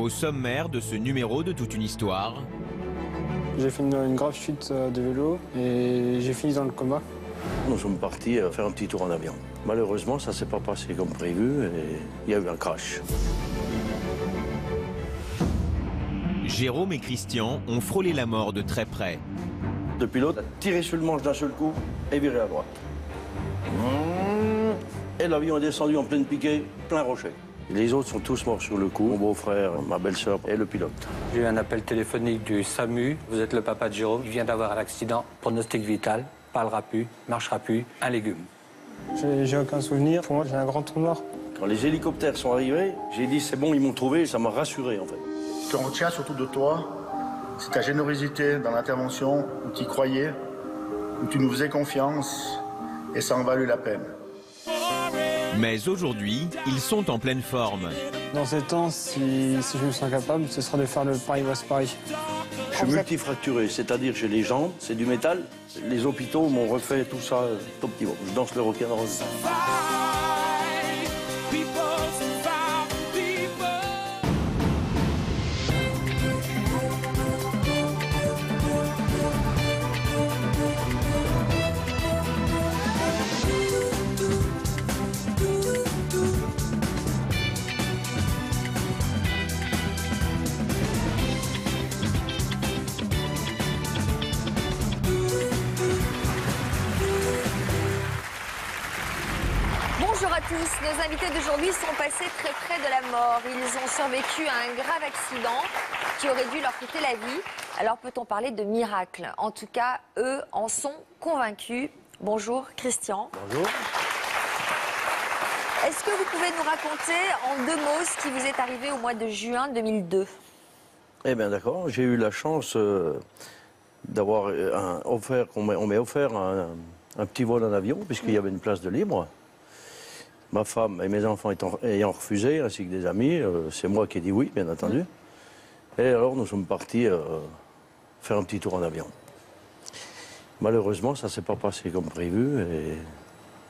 Au sommaire de ce numéro de toute une histoire. J'ai fait une grave chute de vélo et j'ai fini dans le coma. Nous sommes partis faire un petit tour en avion. Malheureusement, ça ne s'est pas passé comme prévu et il y a eu un crash. Jérôme et Christian ont frôlé la mort de très près. Le pilote a tiré sur le manche d'un seul coup et viré à droite. Et l'avion est descendu en pleine piquée, plein rocher. Les autres sont tous morts sur le coup, mon beau-frère, ma belle-sœur et le pilote. J'ai eu un appel téléphonique du SAMU. Vous êtes le papa de Jérôme. Il vient d'avoir un accident. Pronostic vital. Parlera plus, marchera plus, un légume. J'ai aucun souvenir. Pour moi, j'ai un grand trou noir. Quand les hélicoptères sont arrivés, j'ai dit c'est bon, ils m'ont trouvé. Ça m'a rassuré en fait. Ce qu'on retient surtout de toi, c'est ta générosité dans l'intervention, où tu y croyais, où tu nous faisais confiance, et ça en valut la peine. Mais aujourd'hui, ils sont en pleine forme. Dans ces temps, si je me sens capable, ce sera de faire le Paris-Brest-Paris. Je suis multifracturé, c'est-à-dire j'ai les jambes, c'est du métal. Les hôpitaux m'ont refait tout ça tout petit mot. Je danse le rock'n'roll. Bonjour à tous, nos invités d'aujourd'hui sont passés très près de la mort. Ils ont survécu à un grave accident qui aurait dû leur coûter la vie. Alors peut-on parler de miracle? En tout cas, eux en sont convaincus. Bonjour Christian. Bonjour. Est-ce que vous pouvez nous raconter en 2 mots ce qui vous est arrivé au mois de juin 2002? Eh bien d'accord, j'ai eu la chance d'avoir offert, on m'ait offert un petit vol en avion, puisqu'il y avait une place de libre. Ma femme et mes enfants ayant refusé, ainsi que des amis, c'est moi qui ai dit oui, bien entendu. Et alors nous sommes partis faire un petit tour en avion. Malheureusement, ça ne s'est pas passé comme prévu et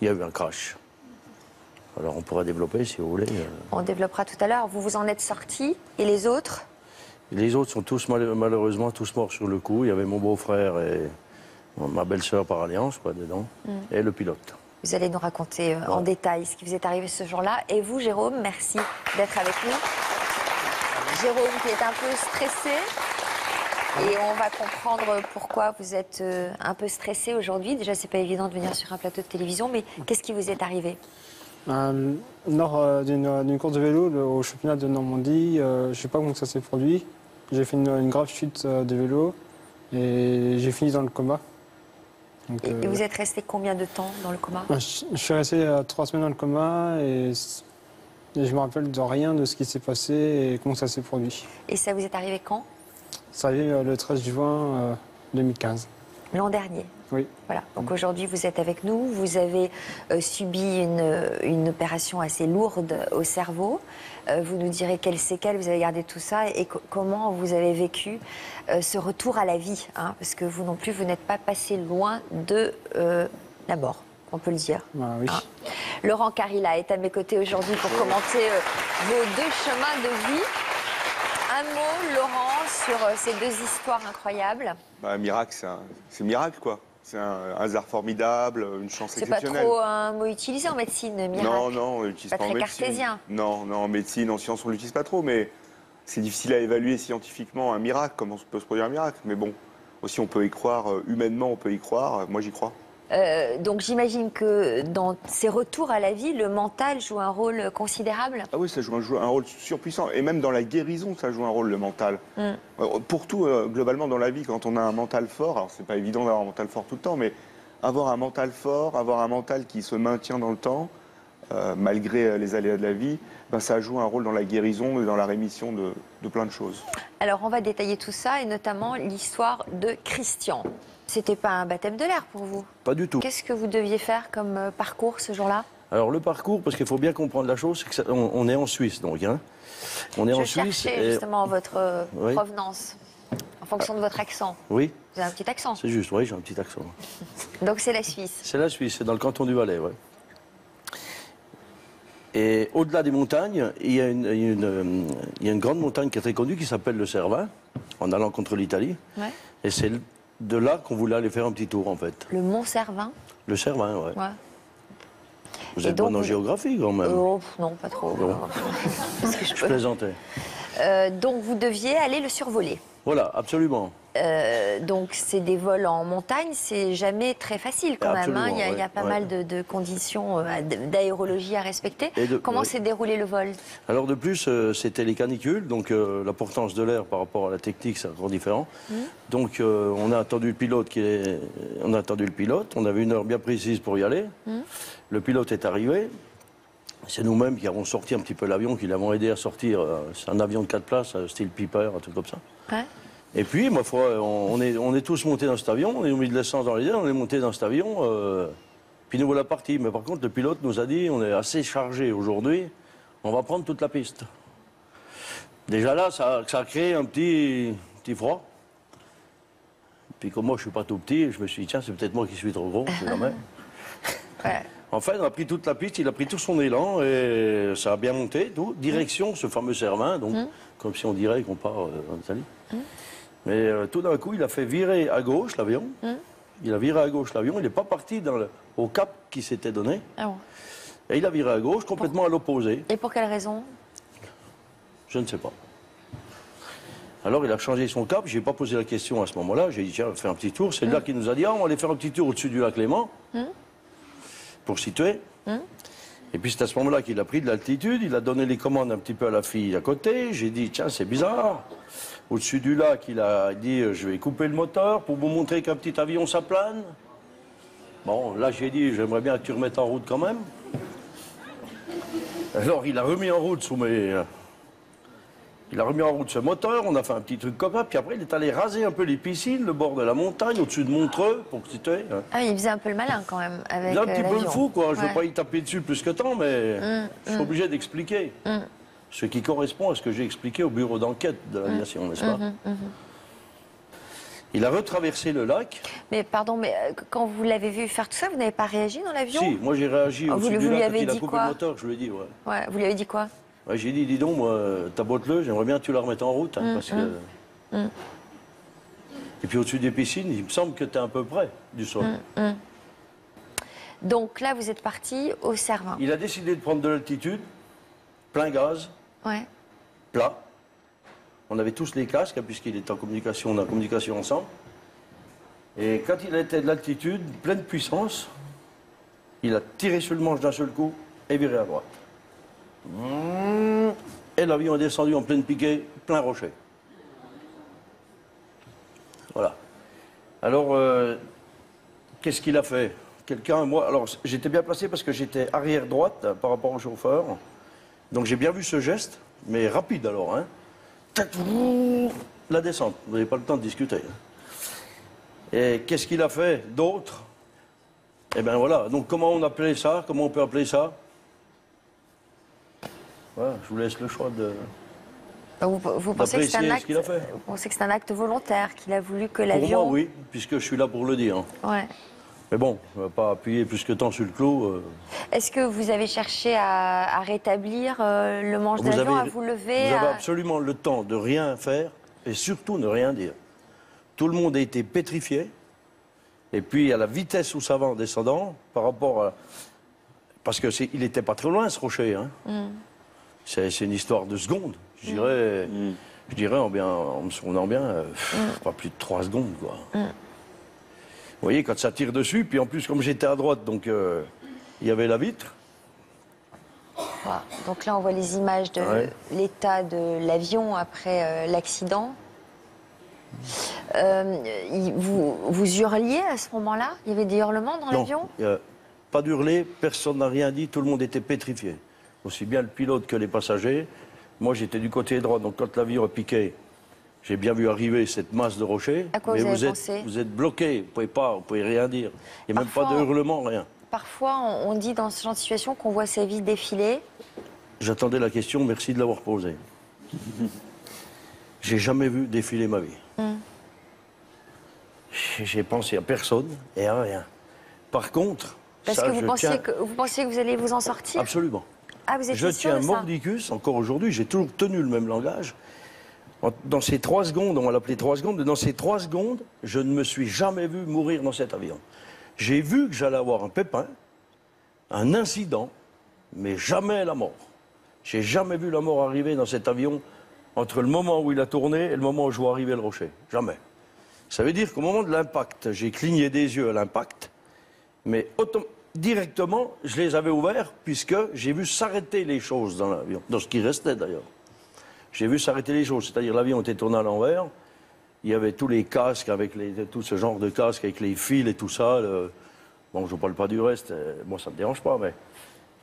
il y a eu un crash. Alors on pourra développer si vous voulez. On développera tout à l'heure. Vous vous en êtes sortis et les autres? Les autres sont tous malheureusement tous morts sur le coup. Il y avait mon beau-frère et ma belle-sœur par alliance, quoi, dedans, et le pilote. Vous allez nous raconter en détail ce qui vous est arrivé ce jour-là. Et vous, Jérôme, merci d'être avec nous. Jérôme qui est un peu stressé. Et on va comprendre pourquoi vous êtes un peu stressé aujourd'hui. Déjà, c'est pas évident de venir sur un plateau de télévision, mais qu'est-ce qui vous est arrivé? Lors d'une course de vélo au championnat de Normandie, je ne sais pas comment ça s'est produit. J'ai fait une grave chute de vélo et j'ai fini dans le coma. Donc, et vous êtes resté combien de temps dans le coma? Je suis resté 3 semaines dans le coma et je me rappelle de rien de ce qui s'est passé et comment ça s'est produit. Et ça vous est arrivé quand? Ça arrive le 13 juin 2015. L'an dernier? Oui. Voilà. Donc aujourd'hui, vous êtes avec nous. Vous avez subi une opération assez lourde au cerveau. Vous nous direz quelles séquelles vous avez gardé tout ça et comment vous avez vécu ce retour à la vie. Hein, parce que vous non plus, vous n'êtes pas passé loin de la mort, on peut le dire. Ah, oui. Hein. Laurent Carilla est à mes côtés aujourd'hui pour commenter vos 2 chemins de vie. Un mot, Laurent, sur ces 2 histoires incroyables. Un miracle, c'est miracle, quoi. C'est un hasard formidable, une chance exceptionnelle. C'est pas trop un mot utilisé en médecine, miracle? Non, on l'utilise pas en médecine. Pas très cartésien. Non, en médecine, en sciences, on l'utilise pas trop, mais c'est difficile à évaluer scientifiquement un miracle, comment peut se produire un miracle. Mais bon, aussi on peut y croire, humainement on peut y croire, moi j'y crois. Donc j'imagine que dans ces retours à la vie, le mental joue un rôle considérable. Ah oui, ça joue un rôle surpuissant. Et même dans la guérison, ça joue un rôle, le mental. Pour tout, globalement, dans la vie, quand on a un mental fort, alors c'est pas évident d'avoir un mental fort tout le temps, mais avoir un mental fort, avoir un mental qui se maintient dans le temps, malgré les aléas de la vie, ben, ça joue un rôle dans la guérison et dans la rémission de plein de choses. Alors on va détailler tout ça, et notamment l'histoire de Christian. C'était pas un baptême de l'air pour vous? Pas du tout. Qu'est-ce que vous deviez faire comme parcours ce jour-là? Alors le parcours, parce qu'il faut bien comprendre la chose, c'est qu'on est en Suisse donc. Hein. On est en Suisse. Je cherchais justement votre oui. provenance, en fonction de votre accent. Oui. Vous avez un petit accent? C'est juste, oui, j'ai un petit accent. Donc c'est la Suisse? C'est la Suisse, c'est dans le canton du Valais, oui. Et au-delà des montagnes, il y a une grande montagne qui est très connue qui s'appelle le Cervin, en allant contre l'Italie. Ouais. Et c'est de là qu'on voulait aller faire un petit tour, en fait. Le Mont Cervin. Le Cervin, ouais. Ouais. Vous Et êtes donc, bonne en géographie, quand même. Oh, non, pas trop. Bon. Parce que je Je peux. plaisantais. Donc vous deviez aller le survoler. Voilà, absolument. Donc c'est des vols en montagne, c'est jamais très facile quand même. Hein. Absolument, Il y a ouais, pas ouais. mal de conditions d'aérologie à respecter. Comment oui. s'est déroulé le vol? Alors de plus, c'était les canicules, donc la portance de l'air par rapport à la technique, c'est encore différent. Donc on a attendu le pilote on avait une heure bien précise pour y aller. Le pilote est arrivé. C'est nous-mêmes qui avons sorti un petit peu l'avion, qui l'avons aidé à sortir. C'est un avion de 4 places, style Piper, un truc comme ça. Ouais. Et puis, ma foi, on est tous montés dans cet avion, on a mis de l'essence dans les airs, on est montés dans cet avion, puis nous voilà partis. Mais par contre, le pilote nous a dit, on est assez chargé aujourd'hui, on va prendre toute la piste. Déjà là, ça a créé un petit froid. Puis comme moi, je suis pas tout petit, je me suis dit, tiens, c'est peut-être moi qui suis trop gros, c'est jamais. Ouais. En fait, on a pris toute la piste, il a pris tout son élan et ça a bien monté, tout. Direction ce fameux Cervin, donc comme si on dirait qu'on part en Italie. Mais tout d'un coup, il a fait virer à gauche l'avion. Il a viré à gauche l'avion, il n'est pas parti au cap qui s'était donné. Ah bon. Et il a viré à gauche, complètement à l'opposé. Et pour quelle raison? Je ne sais pas. Alors il a changé son cap, je n'ai pas posé la question à ce moment-là, j'ai dit tiens, on va faire un petit tour. C'est là qu'il nous a dit ah, on va aller faire un petit tour au-dessus du lac Léman. Pour situer. Et puis c'est à ce moment-là qu'il a pris de l'altitude, il a donné les commandes un petit peu à la fille à côté. J'ai dit, tiens, c'est bizarre. Au-dessus du lac, il a dit, je vais couper le moteur pour vous montrer qu'un petit avion, ça plane. Bon, là, j'ai dit, j'aimerais bien que tu remettes en route quand même. Alors, il a remis en route Il a remis en route ce moteur, on a fait un petit truc comme ça, puis après il est allé raser un peu les piscines, le bord de la montagne, au-dessus de Montreux, pour que tu sais. Ah, il faisait un peu le malin quand même avec Il est un petit peu le l'avion. fou, quoi. Je ne Ouais. veux pas y taper dessus plus que tant, mais je suis obligé d'expliquer. Ce qui correspond à ce que j'ai expliqué au bureau d'enquête de l'aviation, n'est-ce pas? Il a retraversé le lac. Mais pardon, mais quand vous l'avez vu faire tout ça, vous n'avez pas réagi dans l'avion? Si, moi j'ai réagi Ah, vous au-dessus lui du lac avez quand il a dit coupé quoi? le moteur, je lui ai dit, ouais. Ouais, vous lui avez dit quoi? Ouais, j'ai dit, dis donc, moi, tabote-le, j'aimerais bien que tu la remettes en route, hein, parce que... Et puis au-dessus des piscines, il me semble que tu es à peu près du sol. Donc là, vous êtes parti au Cervin. Il a décidé de prendre de l'altitude, plein gaz, Ouais. plat. On avait tous les casques, hein, puisqu'il était en communication, on est en communication ensemble. Et quand il était de l'altitude, pleine puissance, il a tiré sur le manche d'un seul coup et viré à droite. Et l'avion est descendu en pleine piquée, plein rocher. Voilà. Alors, qu'est-ce qu'il a fait? Moi, alors j'étais bien placé parce que j'étais arrière droite par rapport au chauffeur. Donc j'ai bien vu ce geste, mais rapide alors, hein. La descente, vous n'avez pas le temps de discuter. Et qu'est-ce qu'il a fait d'autre? Eh bien voilà, donc comment on appelait ça? Comment on peut appeler ça? Voilà, je vous laisse le choix de... Donc vous pensez que c'est un d'apprécier acte, ce qu'il a fait. vous pensez que c'est un acte volontaire, qu'il a voulu que Pour l'avion... moi, oui, puisque je suis là pour le dire. Ouais. Mais bon, on ne va pas appuyer plus que tant sur le clou. Est-ce que vous avez cherché à rétablir le manche Vous d'avion, à avez- vous lever Vous avez à- absolument le temps de rien faire et surtout ne rien dire. Tout le monde a été pétrifié. Et puis, à la vitesse où ça va en descendant, par rapport à... Parce qu'il n'était pas très loin, ce rocher. Hein. C'est une histoire de secondes. Je dirais en me souvenant bien, pas plus de 3 secondes, quoi. Vous voyez, quand ça tire dessus, puis en plus, comme j'étais à droite, donc il y avait la vitre. Voilà. Donc là, on voit les images de Ouais. l'état de l'avion après l'accident. Vous hurliez à ce moment-là? Il y avait des hurlements dans l'avion? Non, pas d'hurler, personne n'a rien dit, tout le monde était pétrifié. Aussi bien le pilote que les passagers. Moi, j'étais du côté droit, donc quand l'avion a piqué, j'ai bien vu arriver cette masse de rochers. À quoi mais vous avez êtes, pensé? vous êtes bloqué, vous pouvez rien dire. Il n'y a même pas Parfois- de hurlement, rien. Parfois, on dit dans ce genre de situation qu'on voit sa vie défiler. J'attendais la question, merci de l'avoir posée. J'ai jamais vu défiler ma vie. J'ai pensé à personne et à rien. Par contre, Parce ça, que je vous pensiez tiens- que vous pensiez que vous allez vous en sortir? Absolument. Ah, vous étiez Je sûr tiens de ça? mordicus, encore aujourd'hui, j'ai toujours tenu le même langage. Dans ces 3 secondes, on va l'appeler 3 secondes, dans ces 3 secondes, je ne me suis jamais vu mourir dans cet avion. J'ai vu que j'allais avoir un pépin, un incident, mais jamais la mort. J'ai jamais vu la mort arriver dans cet avion entre le moment où il a tourné et le moment où je vois arriver le rocher. Jamais. Ça veut dire qu'au moment de l'impact, j'ai cligné des yeux à l'impact, mais directement, je les avais ouverts puisque j'ai vu s'arrêter les choses dans l'avion, dans ce qui restait d'ailleurs. J'ai vu s'arrêter les choses, c'est-à-dire l'avion était tourné à l'envers, il y avait tous les casques, tout ce genre de casques avec les fils et tout ça. Bon, je ne parle pas du reste, moi ça ne me dérange pas, mais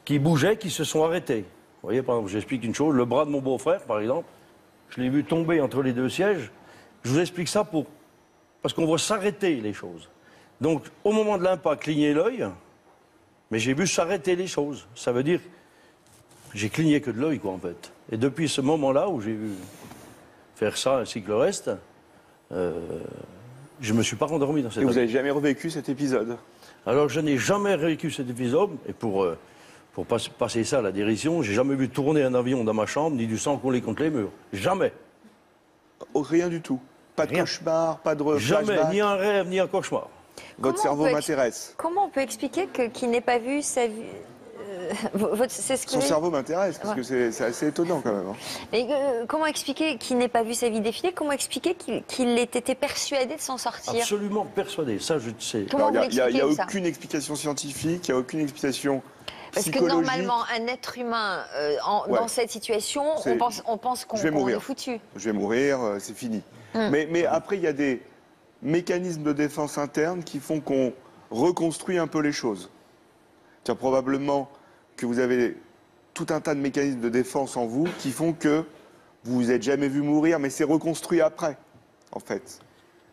qui bougeaient, qui se sont arrêtés. Vous voyez, par exemple, j'explique une chose, le bras de mon beau-frère, par exemple, je l'ai vu tomber entre les 2 sièges. Je vous explique ça parce qu'on voit s'arrêter les choses. Donc, au moment de l'impact, cligner l'œil, mais j'ai vu s'arrêter les choses. Ça veut dire, j'ai cligné que de l'œil, quoi, en fait. Et depuis ce moment-là où j'ai vu faire ça ainsi que le reste, je ne me suis pas rendormi dans cette Et vous n'avez jamais revécu cet épisode? Alors, je n'ai jamais vécu cet épisode, et pour passer ça à la dérision, j'ai jamais vu tourner un avion dans ma chambre, ni du sang coller contre les murs. Jamais. Oh, rien du tout. Pas de Rien. cauchemar, pas de Jamais, flashback. ni un rêve, ni un cauchemar. Votre Comment cerveau on peut m'intéresse. Comment on peut expliquer qu'il n'ait pas vu sa vie c'est ce que Son cerveau m'intéresse, parce que c'est assez étonnant quand même. Hein. Mais comment expliquer qu'il n'ait pas vu sa vie défiler? Comment expliquer qu'il ait été persuadé de s'en sortir? Absolument persuadé, ça je le sais. Comment Alors, vous il n'y a, l'expliquez, ça? aucune explication scientifique, il n'y a aucune explication Parce que psychologique. normalement, un être humain Ouais. dans cette situation, C'est- on pense qu'on je vais mourir. est foutu. Je vais mourir, c'est fini. Mais après, il y a des mécanismes de défense interne qui font qu'on reconstruit un peu les choses. C'est-à-dire probablement que vous avez tout un tas de mécanismes de défense en vous qui font que vous vous êtes jamais vu mourir, mais c'est reconstruit après, en fait.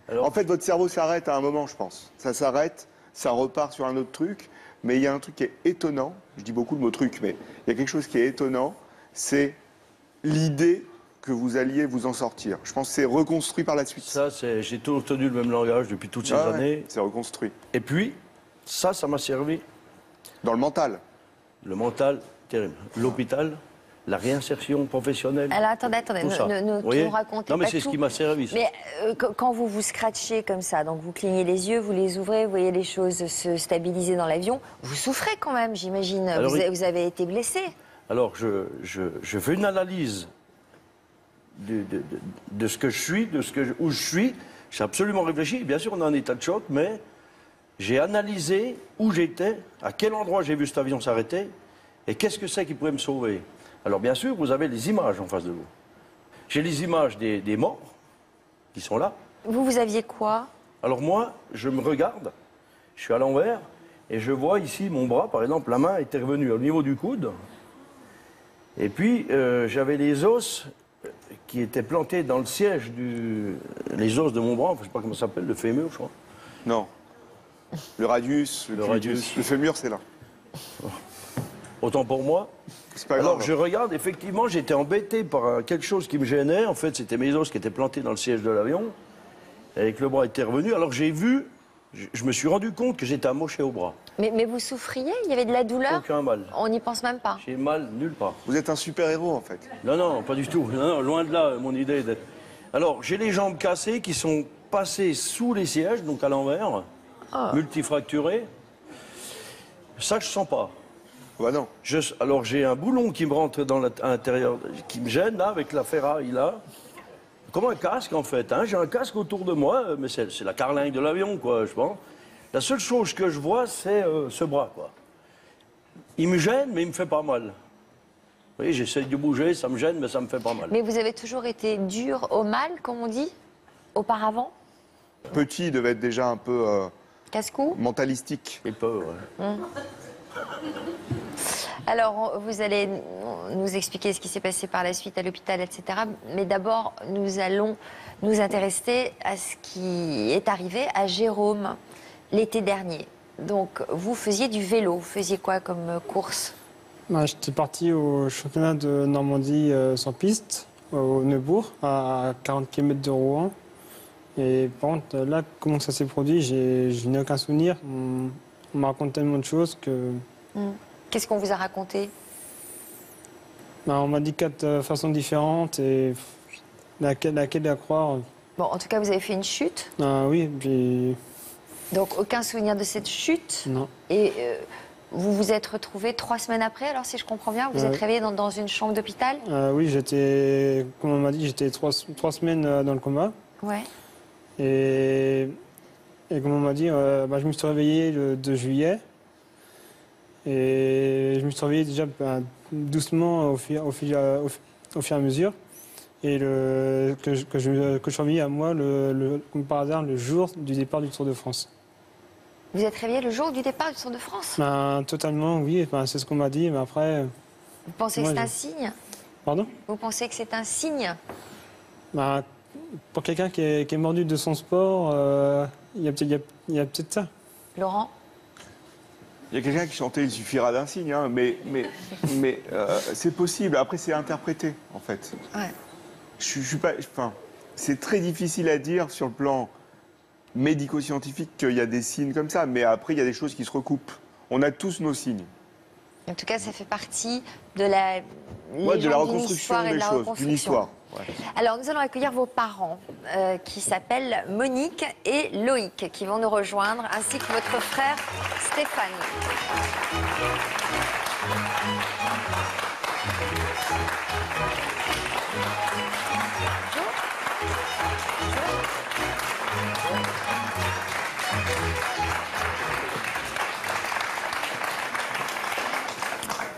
Alors, En fait, votre cerveau s'arrête à un moment, je pense. Ça s'arrête, ça repart sur un autre truc, mais il y a un truc qui est étonnant. Je dis beaucoup le mot truc, mais il y a quelque chose qui est étonnant, c'est l'idée que vous alliez vous en sortir. Je pense que c'est reconstruit par la suite. ça, j'ai toujours tenu le même langage depuis toutes ces Ah ouais, années. c'est reconstruit. Et puis, ça m'a servi. Dans le mental. Le mental, terrible. L'hôpital, la réinsertion professionnelle. Alors attendez, tout ça. ne Vous voyez tout racontez Non, mais pas c'est tout. ce qui m'a servi. Ça. Mais quand vous vous scratchez comme ça, donc vous clignez les yeux, vous les ouvrez, vous voyez les choses se stabiliser dans l'avion, vous souffrez quand même, j'imagine. Alors, Vous avez été blessé. Alors, je fais une analyse de ce que je suis, où je suis. J'ai absolument réfléchi. Bien sûr, on est en état de choc, mais j'ai analysé où j'étais, à quel endroit j'ai vu cet avion s'arrêter, et qu'est-ce que c'est qui pouvait me sauver. Alors, bien sûr, vous avez les images en face de vous. J'ai les images des morts qui sont là. Vous aviez quoi? Alors moi, je me regarde, je suis à l'envers, et je vois ici mon bras, par exemple, la main était revenue au niveau du coude. Et puis, j'avais les os qui étaient plantés dans le siège les os de mon bras, je ne sais pas comment ça s'appelle, le fémur, je crois. Non. Le radius, Le radius. le fémur, c'est là. Autant pour moi. C'est pas Alors grave. je regarde, effectivement, j'étais embêté par quelque chose qui me gênait. En fait, c'était mes os qui étaient plantés dans le siège de l'avion, et que le bras était revenu. Alors j'ai vu, je me suis rendu compte que j'étais amoché au bras. Mais vous souffriez? Il y avait de la douleur? Aucun mal. On n'y pense même pas. J'ai mal nulle part. Vous êtes un super-héros, en fait. Non, non, pas du tout. Non, non, loin de là, mon idée. Alors, j'ai les jambes cassées qui sont passées sous les sièges, donc à l'envers, multifracturées. Ça, je sens pas. Bah non. Alors, j'ai un boulon qui me rentre à l'intérieur, qui me gêne, là, avec la ferraille, là. Comme un casque, en fait. Hein. J'ai un casque autour de moi, mais c'est la carlingue de l'avion, quoi, je pense. La seule chose que je vois, c'est ce bras, quoi. Il me gêne, mais il me fait pas mal. Vous voyez, j'essaie de bouger, ça me gêne, mais ça me fait pas mal. Mais vous avez toujours été dur au mal, comme on dit, auparavant? Petit, il devait être déjà un peu Casse-cou? mentalistique. J'ai peur, ouais. Alors, vous allez nous expliquer ce qui s'est passé par la suite à l'hôpital, etc. Mais d'abord, nous allons nous intéresser à ce qui est arrivé à Jérôme l'été dernier. Donc, vous faisiez du vélo. Vous faisiez quoi comme course? J'étais parti au championnat de Normandie sans piste, au Neubourg, à 40 km de Rouen. Et par contre, là, comment ça s'est produit, je n'ai aucun souvenir. On m'a raconté tellement de choses que... Qu'est-ce qu'on vous a raconté? On m'a dit 4 façons différentes et laquelle à croire. Bon, en tout cas, vous avez fait une chute. Oui, puis Donc, aucun souvenir de cette chute. non. Et vous vous êtes retrouvé 3 semaines après, alors si je comprends bien, vous êtes réveillé dans une chambre d'hôpital? Oui, comme on m'a dit, j'étais 3 semaines dans le coma. Ouais. Et comme on m'a dit, je me suis réveillé le 2 juillet. Et je me suis réveillé déjà doucement au fur et à mesure. Et que je suis réveillé à moi, comme par hasard, le jour du départ du Tour de France. Vous êtes réveillé le jour du départ du Tour de France? Totalement, oui. C'est ce qu'on m'a dit, mais après... Vous pensez que c'est un signe? Pardon? Vous pensez que c'est un signe? Pour quelqu'un qui est mordu de son sport, il y a peut-être ça. Laurent? Il y a quelqu'un qui chantait « Il suffira d'un signe hein, », mais c'est possible. Après, c'est interprété, en fait. Ouais. Je suis pas... c'est très difficile à dire sur le plan médico-scientifique qu'il y a des signes comme ça, mais après, il y a des choses qui se recoupent. On a tous nos signes. En tout cas, ça fait partie de la de la reconstruction des choses, d'une histoire. Ouais. Alors, nous allons accueillir vos parents, qui s'appellent Monique et Loïc, qui vont nous rejoindre, ainsi que votre frère Stéphane.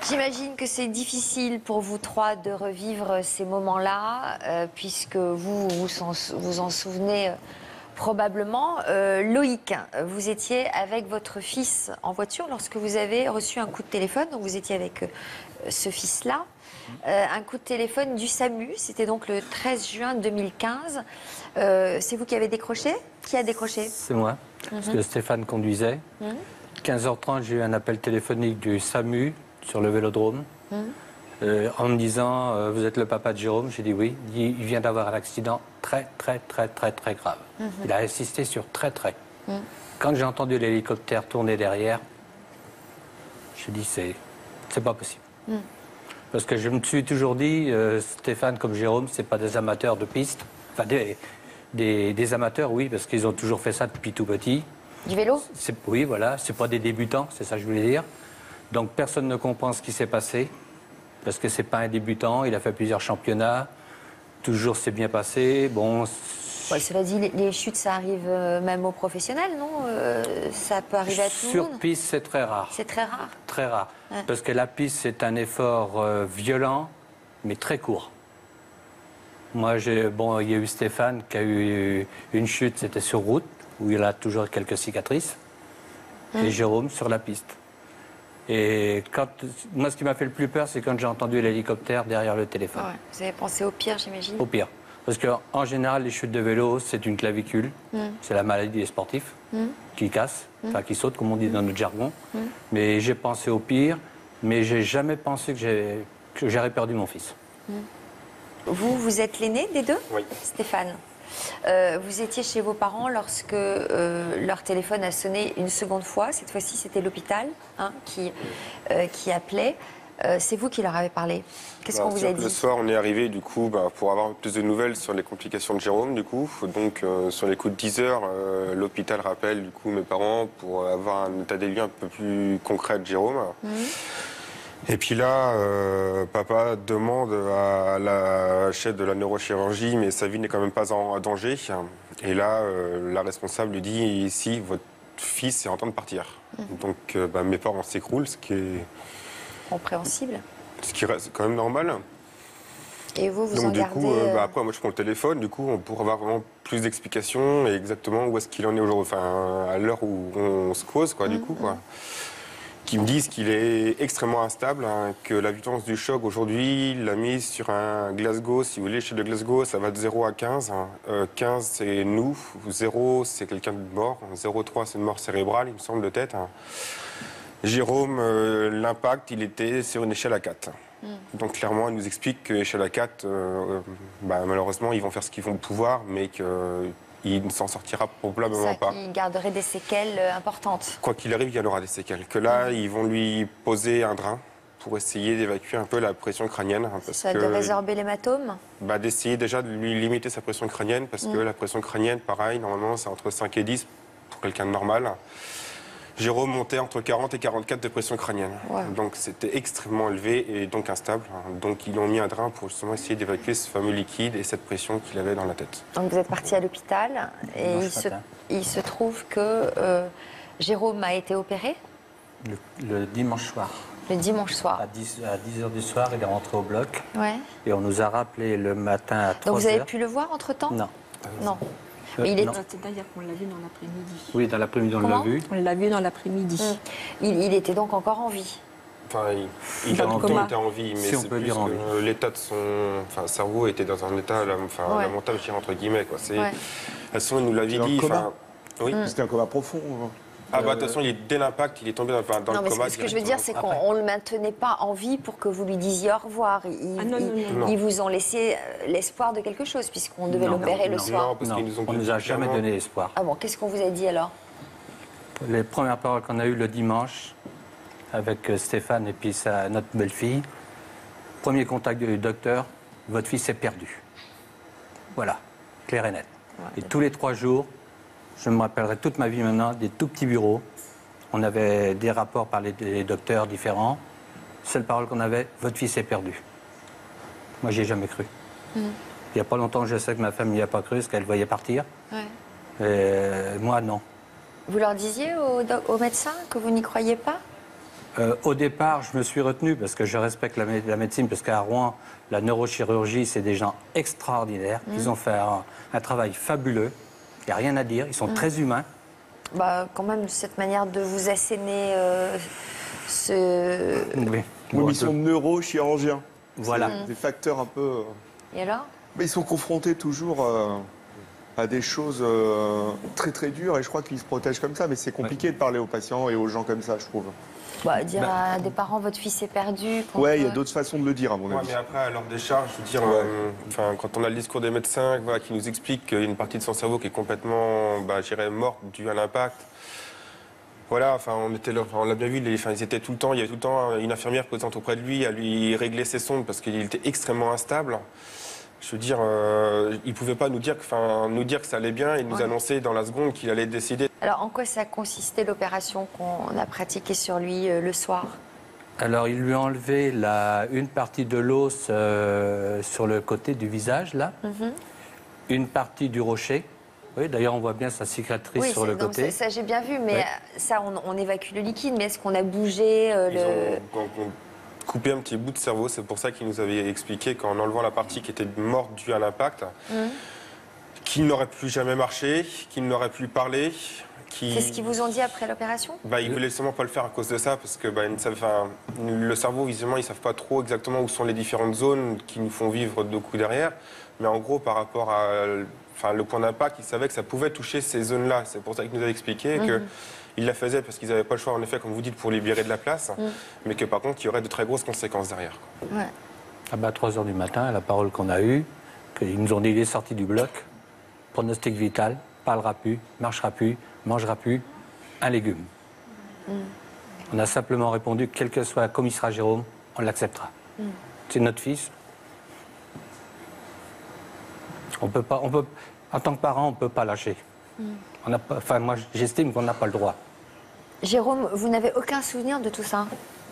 J'imagine que c'est difficile pour vous trois de revivre ces moments-là, puisque vous en souvenez probablement. Loïc, vous étiez avec votre fils en voiture lorsque vous avez reçu un coup de téléphone, donc vous étiez avec ce fils-là. Un coup de téléphone du SAMU, c'était donc le 13 juin 2015. C'est vous qui avez décroché? Qui a décroché? C'est moi, parce que Stéphane conduisait. 15h30, j'ai eu un appel téléphonique du SAMU sur le Vélodrome, en me disant vous êtes le papa de Jérôme? J'ai dit oui. Il vient d'avoir un accident très grave. Il a insisté sur très. Quand j'ai entendu l'hélicoptère tourner derrière, j'ai dit c'est pas possible. Parce que je me suis toujours dit Stéphane comme Jérôme, c'est pas des amateurs de piste. Enfin des amateurs, oui, parce qu'ils ont toujours fait ça depuis tout petit. Du vélo? Oui, voilà, c'est pas des débutants, c'est ça que je voulais dire. Donc personne ne comprend ce qui s'est passé, parce que c'est pas un débutant, il a fait plusieurs championnats, toujours s'est bien passé. Bon. Ouais, cela dit, les chutes, ça arrive même aux professionnels, non? Ça peut arriver à tout le monde. Sur piste, c'est très rare. C'est très rare. Très rare, ouais. Parce que la piste, c'est un effort violent, mais très court. Moi, il y a eu Stéphane qui a eu une chute, c'était sur route, où il a toujours quelques cicatrices, et Jérôme sur la piste. Et moi, ce qui m'a fait le plus peur, c'est quand j'ai entendu l'hélicoptère derrière le téléphone. Ouais. Vous avez pensé au pire, j'imagine? Au pire. Parce qu'en général, les chutes de vélo, c'est une clavicule. C'est la maladie des sportifs qui casse, enfin qui saute, comme on dit dans notre jargon. Mais j'ai pensé au pire, mais j'ai jamais pensé que j'aurais perdu mon fils. Vous êtes l'aîné des deux? Oui. Stéphane. Vous étiez chez vos parents lorsque leur téléphone a sonné une seconde fois. Cette fois-ci, c'était l'hôpital qui appelait. C'est vous qui leur avez parlé. Qu'est-ce qu'on vous a dit? Le soir, on est arrivé du coup pour avoir plus de nouvelles sur les complications de Jérôme. Du coup, donc sur les coups de 10 heures, l'hôpital rappelle du coup mes parents pour avoir un état des lieux un peu plus concret de Jérôme. Et puis là, papa demande à la chef de la neurochirurgie, mais sa vie n'est quand même pas en danger. Et là, la responsable lui dit, si votre fils est en train de partir. Donc mes parents s'écroulent, ce qui est compréhensible. Ce qui reste quand même normal. Et vous Donc en du gardez... coup, après moi je prends le téléphone, du coup pour avoir vraiment plus d'explications et exactement où est-ce qu'il en est aujourd'hui, enfin à l'heure où on se cause quoi, du coup quoi. Qui me disent qu'il est extrêmement instable, hein, que la vitesse du choc aujourd'hui l'a mise sur un Glasgow, si vous voulez, chez le Glasgow, ça va de 0 à 15. 15 c'est nous, 0 c'est quelqu'un de mort, 0,3 c'est une mort cérébrale, il me semble, de tête. Jérôme, l'impact, il était sur une échelle à 4. Donc clairement, il nous explique que l'échelle à 4, malheureusement, ils vont faire ce qu'ils vont pouvoir, mais qu'il ne s'en sortira probablement pas. Il garderait des séquelles importantes. Quoi qu'il arrive, il y en aura des séquelles. Que là, ils vont lui poser un drain pour essayer d'évacuer un peu la pression crânienne. Parce Ça que, de résorber l'hématome. d'essayer déjà de lui limiter sa pression crânienne, parce que la pression crânienne, pareil, normalement, c'est entre 5 et 10 pour quelqu'un de normal. Jérôme montait entre 40 et 44 de pression crânienne. Ouais. Donc c'était extrêmement élevé et donc instable. Donc ils ont mis un drain pour justement essayer d'évacuer ce fameux liquide et cette pression qu'il avait dans la tête. Donc vous êtes parti à l'hôpital et il se trouve que Jérôme a été opéré Le dimanche soir. le dimanche soir. À 10h du soir, il est rentré au bloc. Ouais. Et on nous a rappelé le matin à 3h. Donc vous avez pu le voir entre-temps? Non. Non. Mais il est... non. C'est-à-dire qu'on l'a vu dans l'après-midi. Oui, dans l'après-midi, on l'a Comment vu. On l'a vu dans l'après-midi. il était donc encore en vie. Enfin, il a Dans le tout le temps coma. été en vie, mais Si on c'est peut plus dire en que l'état de son cerveau était dans un état Ouais. lamentable, je dirais, entre guillemets. Quoi. Ouais. De toute façon, il nous l'avait Dans le dit. coma. Oui. C'était un coma profond. Ah bah de toute façon, dès l'impact, il est tombé dans Non, le mais coma. ce que je veux dire, c'est qu'on ne le maintenait pas en vie pour que vous lui disiez au revoir. non. Ils vous ont laissé l'espoir de quelque chose, puisqu'on devait Non, l'opérer le non, soir. parce Non, qu'ils nous ont on dit nous a jamais clairement- donné espoir. Ah bon, qu'est-ce qu'on vous a dit alors? Les premières paroles qu'on a eues le dimanche avec Stéphane et puis notre belle-fille, premier contact du docteur, votre fils est perdu. Voilà, clair et net. Et tous les 3 jours, je me rappellerai toute ma vie maintenant, des tout petits bureaux. On avait des rapports par les docteurs différents. Seule parole qu'on avait, votre fils est perdu. Moi, j'y ai jamais cru. Il n'y a pas longtemps, je sais que ma femme n'y a pas cru, parce qu'elle voyait partir. Ouais. Moi, non. Vous leur disiez au médecin que vous n'y croyez pas? Au départ, je me suis retenu parce que je respecte la médecine, parce qu'à Rouen, la neurochirurgie, c'est des gens extraordinaires. Ils ont fait un travail fabuleux. Il n'y a rien à dire. Ils sont très humains. Bah, quand même, cette manière de vous asséner ce... Oui. Oui, Bon, mais ils sont neurochirurgiens. Voilà. C'est des facteurs un peu. Et alors? Mais ils sont confrontés toujours à des choses très très dures et je crois qu'ils se protègent comme ça. Mais c'est compliqué de parler aux patients et aux gens comme ça, je trouve. Bah, dire à des parents, votre fils est perdu. quand, Ouais, il y a d'autres façons de le dire, à mon Ouais, avis. mais après, à l'heure des charges, je veux dire, quand on a le discours des médecins qui nous expliquent qu'il y a une partie de son cerveau qui est complètement, je dirais, morte due à l'impact. Voilà, on l'a bien vu, ils étaient tout le temps, il y avait tout le temps une infirmière présente auprès de lui à lui régler ses sondes parce qu'il était extrêmement instable. Je veux dire, il ne pouvait pas nous dire que ça allait bien et nous annoncer dans la seconde qu'il allait décider. Alors, en quoi ça consistait l'opération qu'on a pratiquée sur lui le soir? Alors, il lui a enlevé une partie de l'os sur le côté du visage, là. Une partie du rocher. Oui, d'ailleurs, on voit bien sa cicatrice sur le côté. Ça, j'ai bien vu, mais Ouais. ça, on évacue le liquide. Mais est-ce qu'on a bougé Ils ont coupé un petit bout de cerveau, c'est pour ça qu'ils nous avaient expliqué qu'en enlevant la partie qui était morte due à l'impact, qu'il n'aurait plus jamais marché, qu'il n'aurait plus parlé. C'est ce qu'ils vous ont dit après l'opération? Ils ne voulaient seulement pas le faire à cause de ça, parce que le cerveau, visiblement, ils ne savent pas trop exactement où sont les différentes zones qui nous font vivre de coups derrière. Mais en gros, par rapport à le point d'impact, ils savaient que ça pouvait toucher ces zones-là. C'est pour ça qu'ils nous avaient expliqué qu'ils la faisaient parce qu'ils n'avaient pas le choix, en effet, comme vous dites, pour libérer de la place, mais que par contre, il y aurait de très grosses conséquences derrière. Ouais. À 3h du matin, la parole qu'on a eue, qu'ils nous ont dit il est sorti du bloc, pronostic vital, parlera plus, marchera plus, mangera plus, un légume. On a simplement répondu, quel que soit comme il sera Jérôme, on l'acceptera. C'est notre fils. On peut pas, en tant que parent, on ne peut pas lâcher. Moi, j'estime qu'on n'a pas le droit. Jérôme, vous n'avez aucun souvenir de tout ça?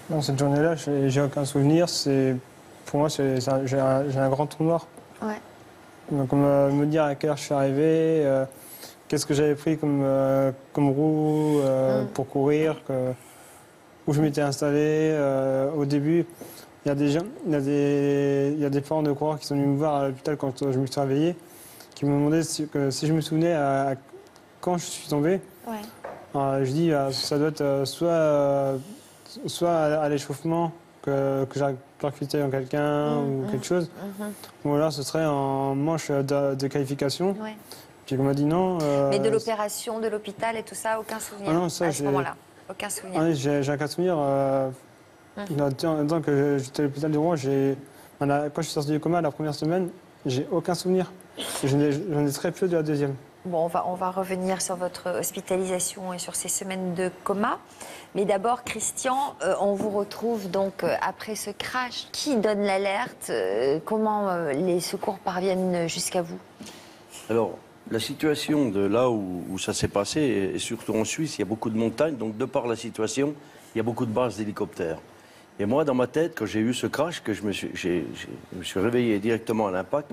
Non, cette journée-là, j'ai aucun souvenir. Pour moi, j'ai un grand trou noir. Ouais. Donc, me dire à quelle heure je suis arrivé, qu'est-ce que j'avais pris comme roue pour courir, où je m'étais installé. Au début, il y a des gens, il y a des parents de coureurs qui sont venus me voir à l'hôpital quand je me suis réveillé, qui me demandaient si je me souvenais quand je suis tombé. Ouais. Je dis ça doit être soit à l'échauffement que j'ai percuté en quelqu'un ou quelque chose, ou alors ce serait en manche de qualification. Ouais. Puis on m'a dit non. Mais de l'opération, de l'hôpital et tout ça, aucun souvenir Ah non, ça, à ce moment-là? Aucun souvenir. Ah oui, j'ai aucun souvenir. En tant que j'étais à l'hôpital de Rouen, quand je suis sorti du coma la première semaine, j'ai aucun souvenir. J'en ai très peu de la deuxième. Bon, on va revenir sur votre hospitalisation et sur ces semaines de coma. Mais d'abord, Christian, on vous retrouve donc après ce crash. Qui donne l'alerte? Comment les secours parviennent jusqu'à vous? Alors, la situation de là où ça s'est passé, et surtout en Suisse, il y a beaucoup de montagnes, donc de par la situation, il y a beaucoup de bases d'hélicoptères. Et moi, dans ma tête, quand j'ai eu ce crash, que je me suis réveillé directement à l'impact,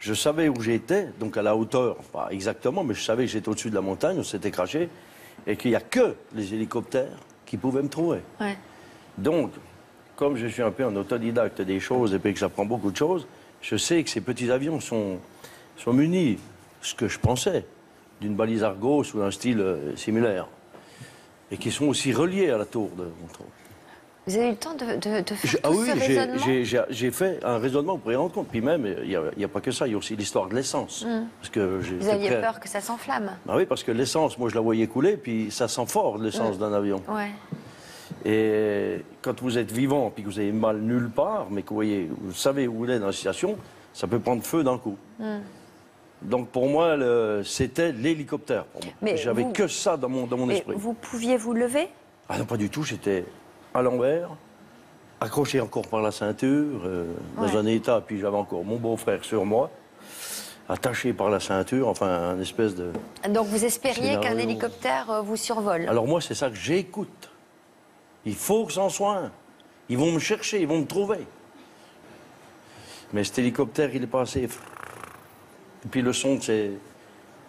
je savais où j'étais, donc à la hauteur, pas exactement, mais je savais que j'étais au-dessus de la montagne, on s'était crashé, et qu'il n'y a que les hélicoptères qui pouvaient me trouver. Ouais. Donc, comme je suis un peu un autodidacte des choses et puis que j'apprends beaucoup de choses, je sais que ces petits avions sont munis, ce que je pensais, d'une balise Argos ou d'un style similaire, et qui sont aussi reliés à la tour de Montreux. Vous avez eu le temps de faire tout oui, ce raisonnement? j'ai fait un raisonnement, vous pourrez rendre compte. Puis même, il n'y a pas que ça, il y a aussi l'histoire de l'essence. Parce que Vous aviez peur que ça s'enflamme? Ah oui, parce que l'essence, moi je la voyais couler, puis ça sent fort l'essence d'un avion. Ouais. Et quand vous êtes vivant, puis que vous avez mal nulle part, mais que vous savez où vous êtes dans la situation, ça peut prendre feu d'un coup. Donc pour moi, c'était l'hélicoptère. J'avais que ça dans mon esprit. Vous pouviez vous lever? Ah non, pas du tout, j'étais à l'envers, accroché encore par la ceinture, dans un état, puis j'avais encore mon beau-frère sur moi, attaché par la ceinture, enfin, un espèce de... Donc vous espériez scénario. qu'un hélicoptère vous survole? Alors moi, c'est ça que j'écoute. Il faut que c'en soit un. Ils vont me chercher, ils vont me trouver. Mais cet hélicoptère, il est passé... Et puis le son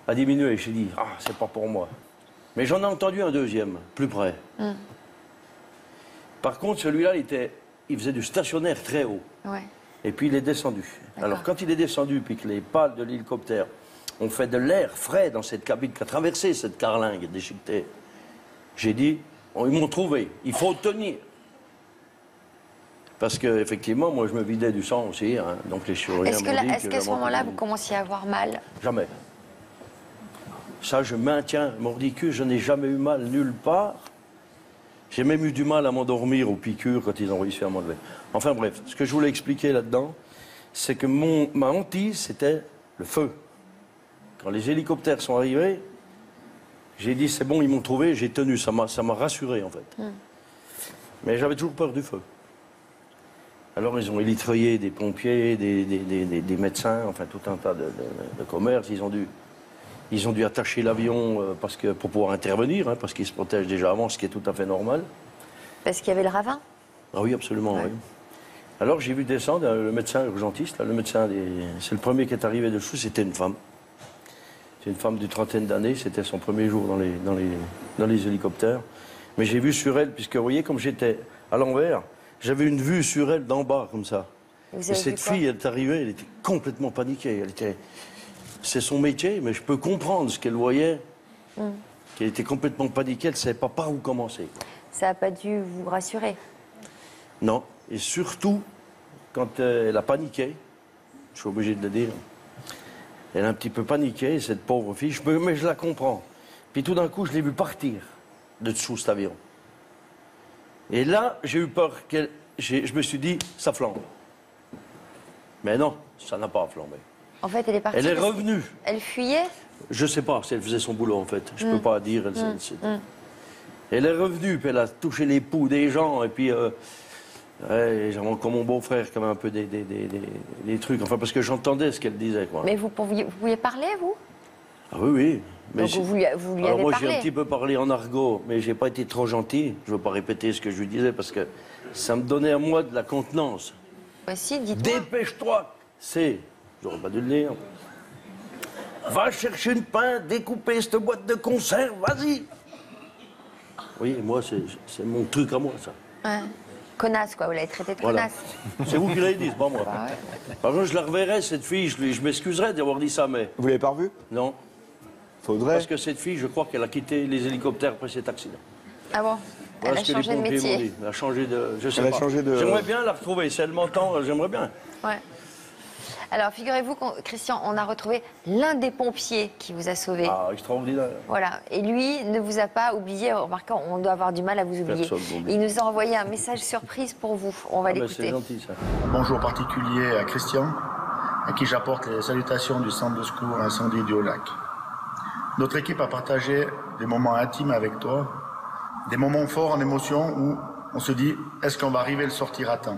a diminué. J'ai dit, ah, c'est pas pour moi. Mais j'en ai entendu un deuxième, plus près. Par contre, celui-là, il faisait du stationnaire très haut. Ouais. Et puis il est descendu. Alors quand il est descendu, puis que les pales de l'hélicoptère ont fait de l'air frais dans cette cabine qui a traversé cette carlingue déchiquetée, j'ai dit, ils m'ont trouvé, il faut tenir. Parce qu'effectivement, moi je me vidais du sang aussi, hein, donc les chirurgiens Est-ce qu'à ce moment-là, vous commenciez à avoir mal? Jamais. Ça, je maintiens mordicus, je n'ai jamais eu mal nulle part. J'ai même eu du mal à m'endormir aux piqûres quand ils ont réussi à m'enlever. Enfin bref, ce que je voulais expliquer là-dedans, c'est que ma hantise, c'était le feu. Quand les hélicoptères sont arrivés, j'ai dit, c'est bon, ils m'ont trouvé, j'ai tenu, ça m'a rassuré en fait. Mais j'avais toujours peur du feu. Alors ils ont élitreillé des pompiers, des médecins, enfin tout un tas de commerces, ils ont dû attacher l'avion pour pouvoir intervenir, hein, parce qu'ils se protègent déjà avant, ce qui est tout à fait normal. Parce qu'il y avait le ravin? Ah oui, absolument, oui. Alors j'ai vu descendre le médecin urgentiste, c'est le premier qui est arrivé dessous, c'était une femme. C'est une femme d'une trentaine d'années, c'était son premier jour dans les hélicoptères. Mais j'ai vu sur elle, puisque vous voyez, comme j'étais à l'envers, j'avais une vue sur elle d'en bas, comme ça. Et cette fille, elle est arrivée, elle était complètement paniquée. C'est son métier, mais je peux comprendre ce qu'elle voyait, qu'elle était complètement paniquée, elle ne savait pas par où commencer. Ça n'a pas dû vous rassurer? Non, et surtout, quand elle a paniqué, je suis obligé de le dire, elle a un petit peu paniqué, cette pauvre fille, mais je la comprends. Puis tout d'un coup, je l'ai vue partir de dessous cet avion. Et là, j'ai eu peur je me suis dit, ça flambe. Mais non, ça n'a pas flambé. En fait, elle est partie. Elle est revenue. Elle fuyait? Je sais pas si elle faisait son boulot, en fait. Je peux pas dire. Elle est revenue, puis elle a touché les poux des gens, et puis j'avais encore mon beau-frère qui avait un peu des trucs, enfin, parce que j'entendais ce qu'elle disait, quoi. Mais vous pouviez parler, vous? Ah oui, oui. Mais donc vous lui avez moi, parlé? j'ai un petit peu parlé en argot, mais j'ai pas été trop gentil. Je veux pas répéter ce que je lui disais, parce que ça me donnait à moi de la contenance. Voici, dites-moi. Dépêche-toi! J'aurais pas dû le lire. Va chercher une pain, découper cette boîte de conserve, vas-y! Oui, moi, c'est mon truc à moi, ça. Ouais. Connasse, quoi, vous l'avez traité de connasse. C'est vous qui l'avez dit, c'est pas moi. Par contre, je la reverrai, cette fille, je m'excuserais d'avoir dit ça, mais... Vous l'avez pas revue? Non. Faudrait. Parce que cette fille, je crois qu'elle a quitté les hélicoptères après cet accident. Ah bon? Elle a changé de métier. Elle a changé de... Je sais Elle a pas. changé de... J'aimerais bien la retrouver. Si elle m'entend, j'aimerais bien. Ouais. Alors, figurez-vous, Christian, on a retrouvé l'un des pompiers qui vous a sauvé. Ah, extraordinaire. Voilà. Et lui ne vous a pas oublié. Remarquez, on doit avoir du mal à vous oublier. Il nous a envoyé un message surprise pour vous. On va l'écouter. C'est gentil, ça. Un bonjour particulier à Christian, à qui j'apporte les salutations du centre de secours incendie du Haut-Lac. Notre équipe a partagé des moments intimes avec toi, des moments forts en émotion où on se dit, est-ce qu'on va arriver à le sortir à temps?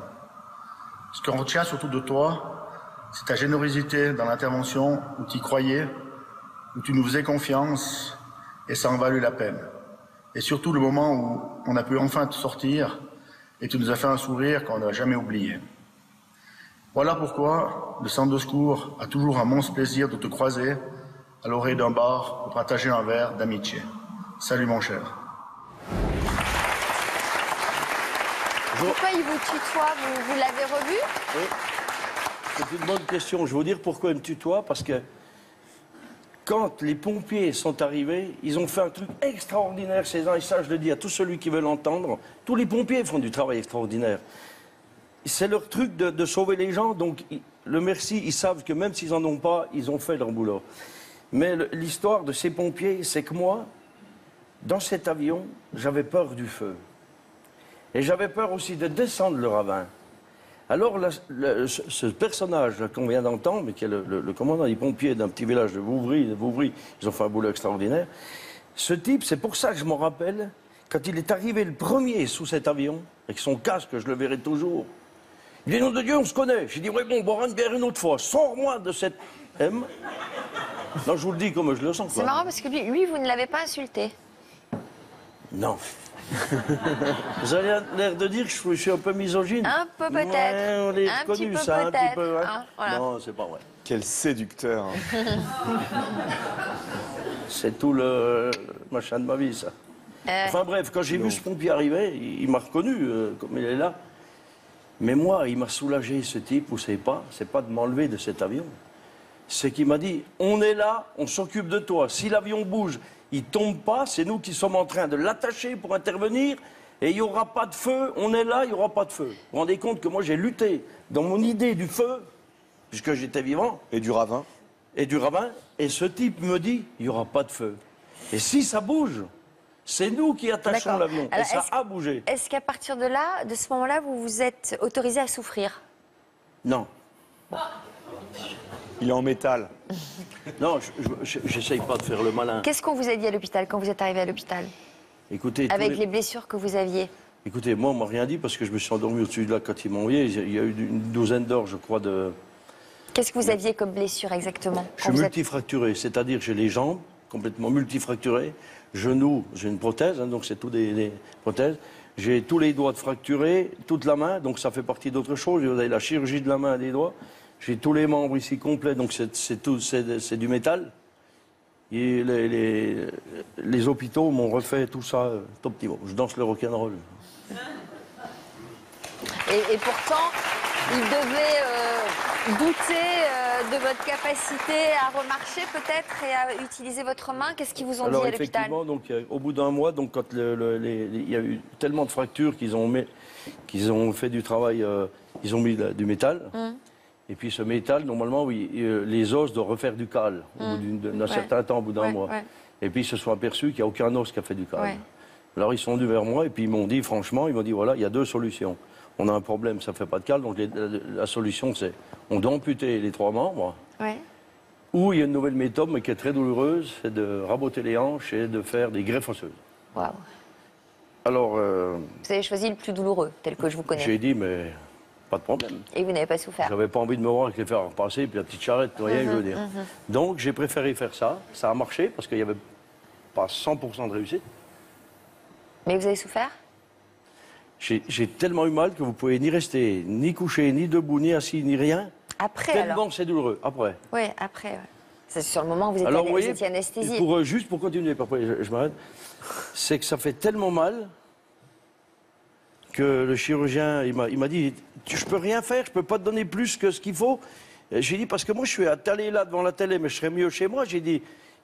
Ce qu'on retient surtout de toi, c'est ta générosité dans l'intervention où tu y croyais, où tu nous faisais confiance et ça en valut la peine. Et surtout le moment où on a pu enfin te sortir et tu nous as fait un sourire qu'on n'a jamais oublié. Voilà pourquoi le centre de secours a toujours un immense plaisir de te croiser à l'orée d'un bar pour partager un verre d'amitié. Salut mon cher. Pourquoi il vous tutoie? Vous l'avez revu? Oui. C'est une bonne question. Je vais vous dire pourquoi ils me tutoient. Parce que quand les pompiers sont arrivés, ils ont fait un truc extraordinaire, ces gens. Et ça, je le dis à tous ceux qui veulent l'entendre. Tous les pompiers font du travail extraordinaire. C'est leur truc de sauver les gens. Donc, le merci, ils savent que même s'ils n'en ont pas, ils ont fait leur boulot. Mais l'histoire de ces pompiers, c'est que moi, dans cet avion, j'avais peur du feu. Et j'avais peur aussi de descendre le ravin. Alors, ce personnage qu'on vient d'entendre, qui est le commandant des pompiers d'un petit village de Vouvry, ils ont fait un boulot extraordinaire. Ce type, c'est pour ça que je m'en rappelle, quand il est arrivé le premier sous cet avion, avec son casque, je le verrai toujours, il dit, nom de Dieu, on se connaît. J'ai dit, oui, bon, on boira une bière une autre fois. Sors-moi de cette M. Non, je vous le dis comme je le sens. C'est marrant parce que lui, vous ne l'avez pas insulté. Non. Vous avez l'air de dire que je suis un peu misogyne. Un peu peut-être. Ouais, on est un connu, petit peu ça, un petit peut-être. peu. Ouais. Hein, voilà. Non, c'est pas vrai. Quel séducteur. Hein. C'est tout le machin de ma vie, ça. Enfin bref, quand j'ai vu ce pompier arriver, il m'a reconnu, comme il est là. Mais moi, il m'a soulagé, ce type, vous savez pas, c'est pas de m'enlever de cet avion. C'est qu'il m'a dit, on est là, on s'occupe de toi. Si l'avion bouge, il tombe pas, c'est nous qui sommes en train de l'attacher pour intervenir, et il n'y aura pas de feu, on est là, il n'y aura pas de feu. Vous vous rendez compte que moi, j'ai lutté dans mon idée du feu, puisque j'étais vivant. Et du ravin. Et du ravin, et ce type me dit, il n'y aura pas de feu. Et si ça bouge, c'est nous qui attachons l'avion. Et ça a bougé. Est-ce qu'à partir de là, de ce moment-là, vous vous êtes autorisé à souffrir? Non. Il est en métal. Non, j'essaye pas de faire le malin. Qu'est-ce qu'on vous a dit à l'hôpital quand vous êtes arrivé à l'hôpital? Écoutez, avec les blessures que vous aviez? Écoutez, moi, on m'a rien dit parce que je me suis endormi au-dessus de là quand ils m'ont envoyé. Il y a eu une douzaine d'heures, je crois, de... Qu'est-ce que vous aviez comme blessure exactement? Je suis multifracturé, c'est-à-dire que j'ai les jambes complètement multifracturées, genoux, j'ai une prothèse, hein, donc c'est tout des prothèses. J'ai tous les doigts fracturés, toute la main, donc ça fait partie d'autre chose. Vous avez la chirurgie de la main et des doigts. J'ai tous les membres ici complets, donc c'est du métal. Et les hôpitaux m'ont refait tout ça top niveau. Je danse le rock'n'roll. Et pourtant, ils devaient douter de votre capacité à remarcher peut-être et à utiliser votre main. Qu'est-ce qu'ils vous ont dit à l'hôpital? Effectivement, donc, au bout d'un mois, donc, quand il y a eu tellement de fractures qu'ils ont fait du travail, ils ont mis du métal. Et puis ce métal, normalement, oui, les os doivent refaire du cal au bout d'un certain temps, au bout d'un mois. Et puis ils se sont aperçus qu'il n'y a aucun os qui a fait du cal. Alors ils sont venus vers moi et puis ils m'ont dit, franchement, voilà, il y a deux solutions. On a un problème, ça ne fait pas de cal, donc la solution c'est, on doit amputer les 3 membres. Ou il y a une nouvelle méthode, mais qui est très douloureuse, c'est de raboter les hanches et de faire des greffes osseuses. Waouh. Alors... vous avez choisi le plus douloureux, tel que je vous connais. J'ai dit, mais... pas de problème. Et vous n'avez pas souffert? J'avais pas envie de me voir avec les fers à repasser, puis la petite charrette, vous voyez, je veux dire. Donc j'ai préféré faire ça. Ça a marché parce qu'il n'y avait pas 100% de réussite. Mais vous avez souffert? J'ai tellement eu mal que vous pouvez ni rester, ni coucher, ni debout, ni assis, ni rien. Après, tellement c'est douloureux. Après. Oui, après. C'est sur le moment où vous étiez anesthésié. Juste pour continuer, après je m'arrête. C'est que ça fait tellement mal que le chirurgien, il m'a dit, je peux rien faire, je peux pas te donner plus que ce qu'il faut. J'ai dit, parce que moi je suis allé là devant la télé, mais je serais mieux chez moi.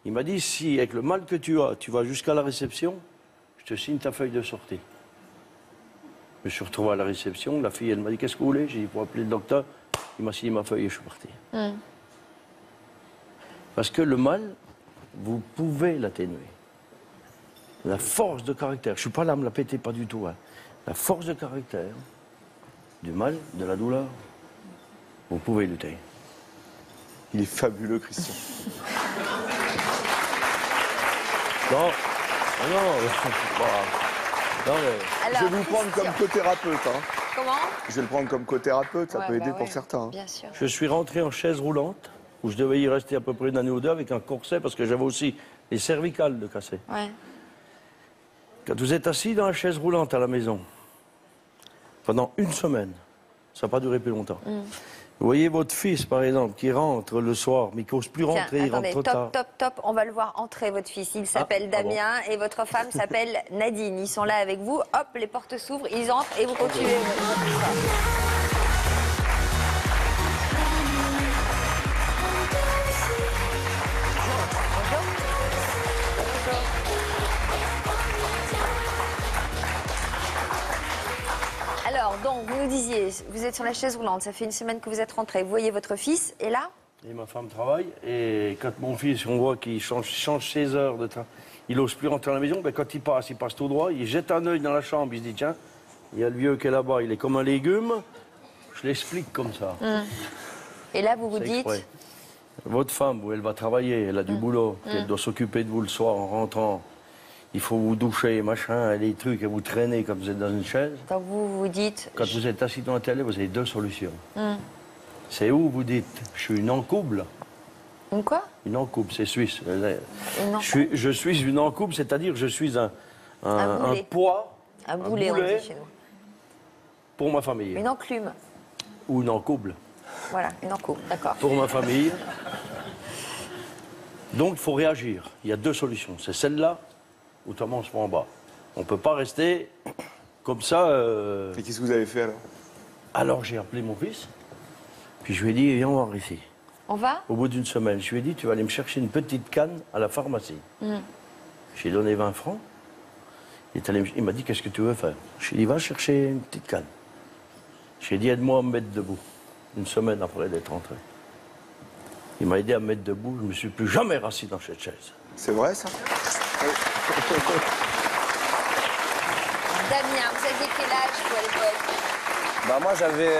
Il m'a dit, si avec le mal que tu as, tu vas jusqu'à la réception, je te signe ta feuille de sortie. Je me suis retrouvé à la réception, la fille elle m'a dit, qu'est-ce que vous voulez? J'ai dit, pour appeler le docteur, il m'a signé ma feuille et je suis parti. Parce que le mal, vous pouvez l'atténuer. La force de caractère, je suis pas là à me la péter, pas du tout. Hein. La force de caractère, du mal, de la douleur, vous pouvez lutter. Il est fabuleux, Christian. Non, non, mais Alors, je vais vous prendre comme Christian. co-thérapeute. Hein. Comment? Je vais le prendre comme co-thérapeute, ça Ouais, peut aider bah pour ouais, certains. Hein. Bien sûr. je suis rentré en chaise roulante, où je devais y rester à peu près une année ou deux avec un corset, parce que j'avais aussi les cervicales de casser. Ouais. Quand vous êtes assis dans la chaise roulante à la maison, pendant une semaine, ça n'a pas duré plus longtemps. Vous voyez votre fils, par exemple, qui rentre le soir, mais qui n'ose plus Tiens, rentrer, il rentre attendez, trop tard. top. On va le voir entrer, votre fils. Il s'appelle ah bon. Damien et votre femme s'appelle Nadine. Ils sont là avec vous. Hop, les portes s'ouvrent, ils entrent et vous continuez votre histoire. Alors, donc, vous nous disiez, vous êtes sur la chaise roulante, ça fait une semaine que vous êtes rentré. Vous voyez votre fils, et là? Et ma femme travaille, et quand mon fils, on voit qu'il change ses heures de temps, il n'ose plus rentrer à la maison, ben quand il passe tout droit, il jette un œil dans la chambre, il se dit, tiens, il y a le vieux qui est là-bas, il est comme un légume, je l'explique comme ça. Et là, vous vous C'est dites... exprès. Votre femme, où elle va travailler, elle a du boulot, puis elle doit s'occuper de vous le soir en rentrant. Il faut vous doucher, machin, les trucs, et vous traîner quand vous êtes dans une chaise. Donc vous vous dites... Quand vous êtes assis dans la télé, vous avez deux solutions. C'est où vous dites, je suis une encouble. Une quoi? Une encouble, c'est suisse. Une encouble. Je suis une encouble, c'est-à-dire je suis un boulet. poids, Un boulet, on dit chez nous. pour ma famille. Une enclume. Ou une encouble Voilà, une enclume, d'accord. pour ma famille. Donc il faut réagir. Il y a deux solutions. C'est celle-là ou autrement on se met en bas. On ne peut pas rester comme ça. Et qu'est-ce que vous avez fait alors? Alors j'ai appelé mon fils, puis je lui ai dit, viens voir ici. On va? Au bout d'une semaine, je lui ai dit, tu vas aller me chercher une petite canne à la pharmacie. J'ai donné 20 francs. Il m'a dit, qu'est-ce que tu veux faire? Je lui ai dit, va chercher une petite canne. J'ai dit, aide-moi à me mettre debout. Une semaine après d'être rentré. Il m'a aidé à me mettre debout. Je ne me suis plus jamais rassis dans cette chaise. C'est vrai ça? Damien, vous aviez quel âge, vous, à l'époque? Bah moi j'avais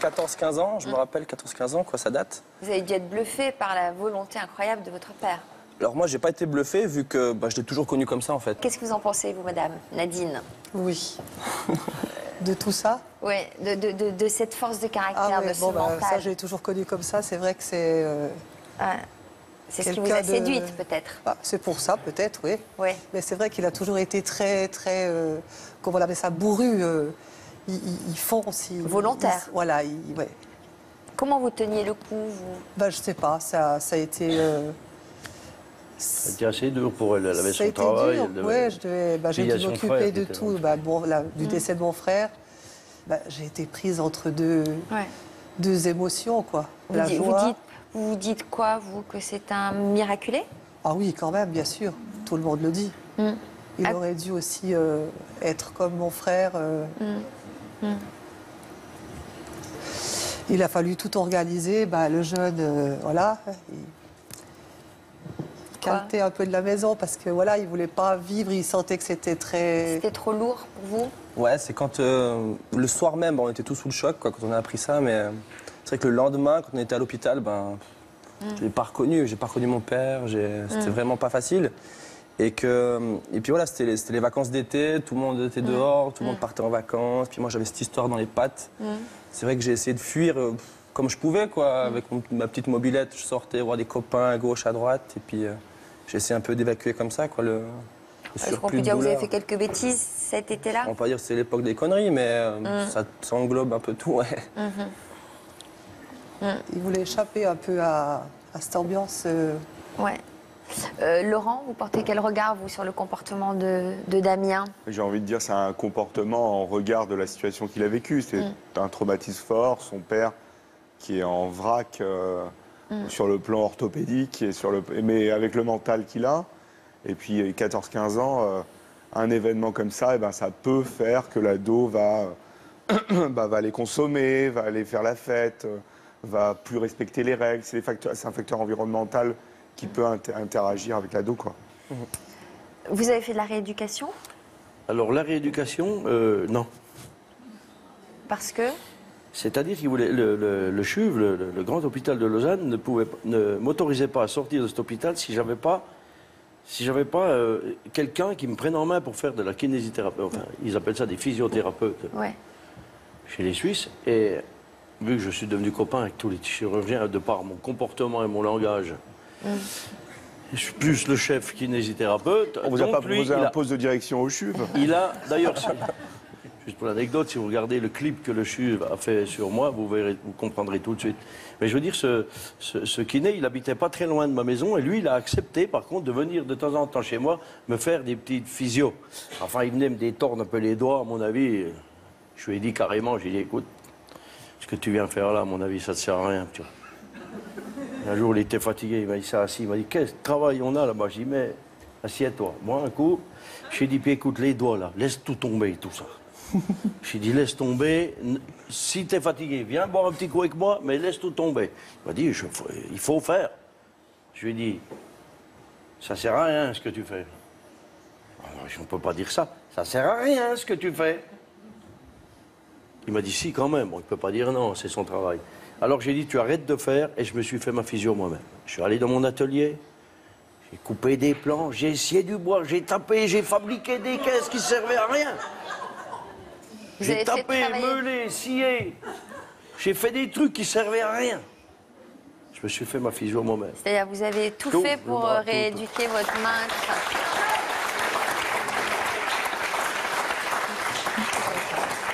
14-15 ans, je me rappelle 14-15 ans, quoi, ça date. Vous avez dû être bluffé par la volonté incroyable de votre père. Alors moi j'ai pas été bluffé vu que je l'ai toujours connu comme ça en fait. Qu'est-ce que vous en pensez, vous, madame Nadine? Oui. De tout ça? Oui, de cette force de caractère, ouais, de ce bon, mental. ça, j'ai toujours connu comme ça. C'est vrai que c'est... C'est ce qui vous a séduite, peut-être? C'est pour ça, peut-être, oui. Oui. Mais c'est vrai qu'il a toujours été très, comment on appelle ça, bourru. Il fonce. Volontaire. Voilà, ouais. Comment vous teniez le coup, vous? Je sais pas, ça a été... C'était assez dur pour elle. Elle avait ça a son été travail. dur. Elle devait- Ouais, j'ai Puis il y a dû son m'occuper frère de qui était tout. Du décès de mon frère, j'ai été prise entre deux émotions, quoi. La joie. Vous dites quoi, vous, que c'est un miraculé? Ah oui, quand même, bien sûr. Tout le monde le dit. Il aurait dû aussi être comme mon frère. Il a fallu tout organiser. Le jeune, voilà, il quittait un peu de la maison parce que voilà, il voulait pas vivre. Il sentait que c'était très. C'était trop lourd pour vous? Ouais, c'est quand le soir même, on était tous sous le choc quoi, quand on a appris ça, mais c'est vrai que le lendemain, quand on était à l'hôpital, je l'ai pas reconnu. J'ai pas reconnu mon père. C'était vraiment pas facile. Et puis voilà, c'était les vacances d'été, tout le monde était dehors, tout le monde partait en vacances. Puis moi, j'avais cette histoire dans les pattes. C'est vrai que j'ai essayé de fuir comme je pouvais, quoi. Avec ma petite mobilette, je sortais voir des copains à gauche, à droite. Et puis j'ai essayé un peu d'évacuer comme ça, quoi, le Est-ce qu'on surplus peut de dire que vous avez douleur. fait quelques bêtises cet été-là? On va pas dire que c'est l'époque des conneries, mais ça englobe un peu tout, ouais. Il voulait échapper un peu à cette ambiance. Ouais. Laurent, vous portez quel regard, vous, sur le comportement de Damien? J'ai envie de dire c'est un comportement en regard de la situation qu'il a vécue. C'est un traumatisme fort, son père qui est en vrac sur le plan orthopédique, mais avec le mental qu'il a. Et puis 14-15 ans, un événement comme ça, ça peut faire que l'ado va aller consommer, va aller faire la fête, va plus respecter les règles. C'est un facteur environnemental qui peut interagir avec l'ado, quoi. Vous avez fait de la rééducation? Alors la rééducation, non. Parce que? C'est-à-dire qu'il voulait le CHUV, le grand hôpital de Lausanne, ne m'autorisait pas à sortir de cet hôpital si j'avais pas si j'avais pas quelqu'un qui me prenne en main pour faire de la kinésithérapie, enfin, ils appellent ça des physiothérapeutes chez les Suisses, et vu que je suis devenu copain avec tous les chirurgiens, de par mon comportement et mon langage, je suis plus le chef kinésithérapeute. On vous a pas proposé un poste de direction au CHUV? Il a, d'ailleurs, juste pour l'anecdote, si vous regardez le clip que le CHUV a fait sur moi, vous comprendrez tout de suite. Mais je veux dire, ce kiné, il habitait pas très loin de ma maison, et lui, il a accepté, par contre, de venir de temps en temps chez moi me faire des petites physios. Enfin, il venait me détordre un peu les doigts, à mon avis. Je lui ai dit carrément, j'ai dit, écoute, ce que tu viens faire là, à mon avis, ça ne te sert à rien, tu vois. Un jour, il était fatigué, il m'a dit ça assis, il m'a dit, quel travail on a là-bas? J'ai dit, mais assieds-toi. Moi, un coup, j'ai dit, puis écoute, les doigts là, laisse tout tomber, tout ça. J'ai dit, laisse tomber, si tu es fatigué, viens boire un petit coup avec moi, mais laisse tout tomber. Il m'a dit, il faut faire. Je lui ai dit, ça sert à rien ce que tu fais. Alors, on ne peut pas dire ça, ça sert à rien ce que tu fais. Il m'a dit, si, quand même, bon, il ne peut pas dire non, c'est son travail. Alors j'ai dit, tu arrêtes de faire, et je me suis fait ma physio moi-même. Je suis allé dans mon atelier, j'ai coupé des plans, j'ai essayé du bois, j'ai tapé, j'ai fabriqué des caisses qui servaient à rien. J'ai tapé, meulé, scié. J'ai fait des trucs qui servaient à rien. Je me suis fait ma physio moi-même. C'est-à-dire, vous avez tout fait pour rééduquer votre main, tout ça.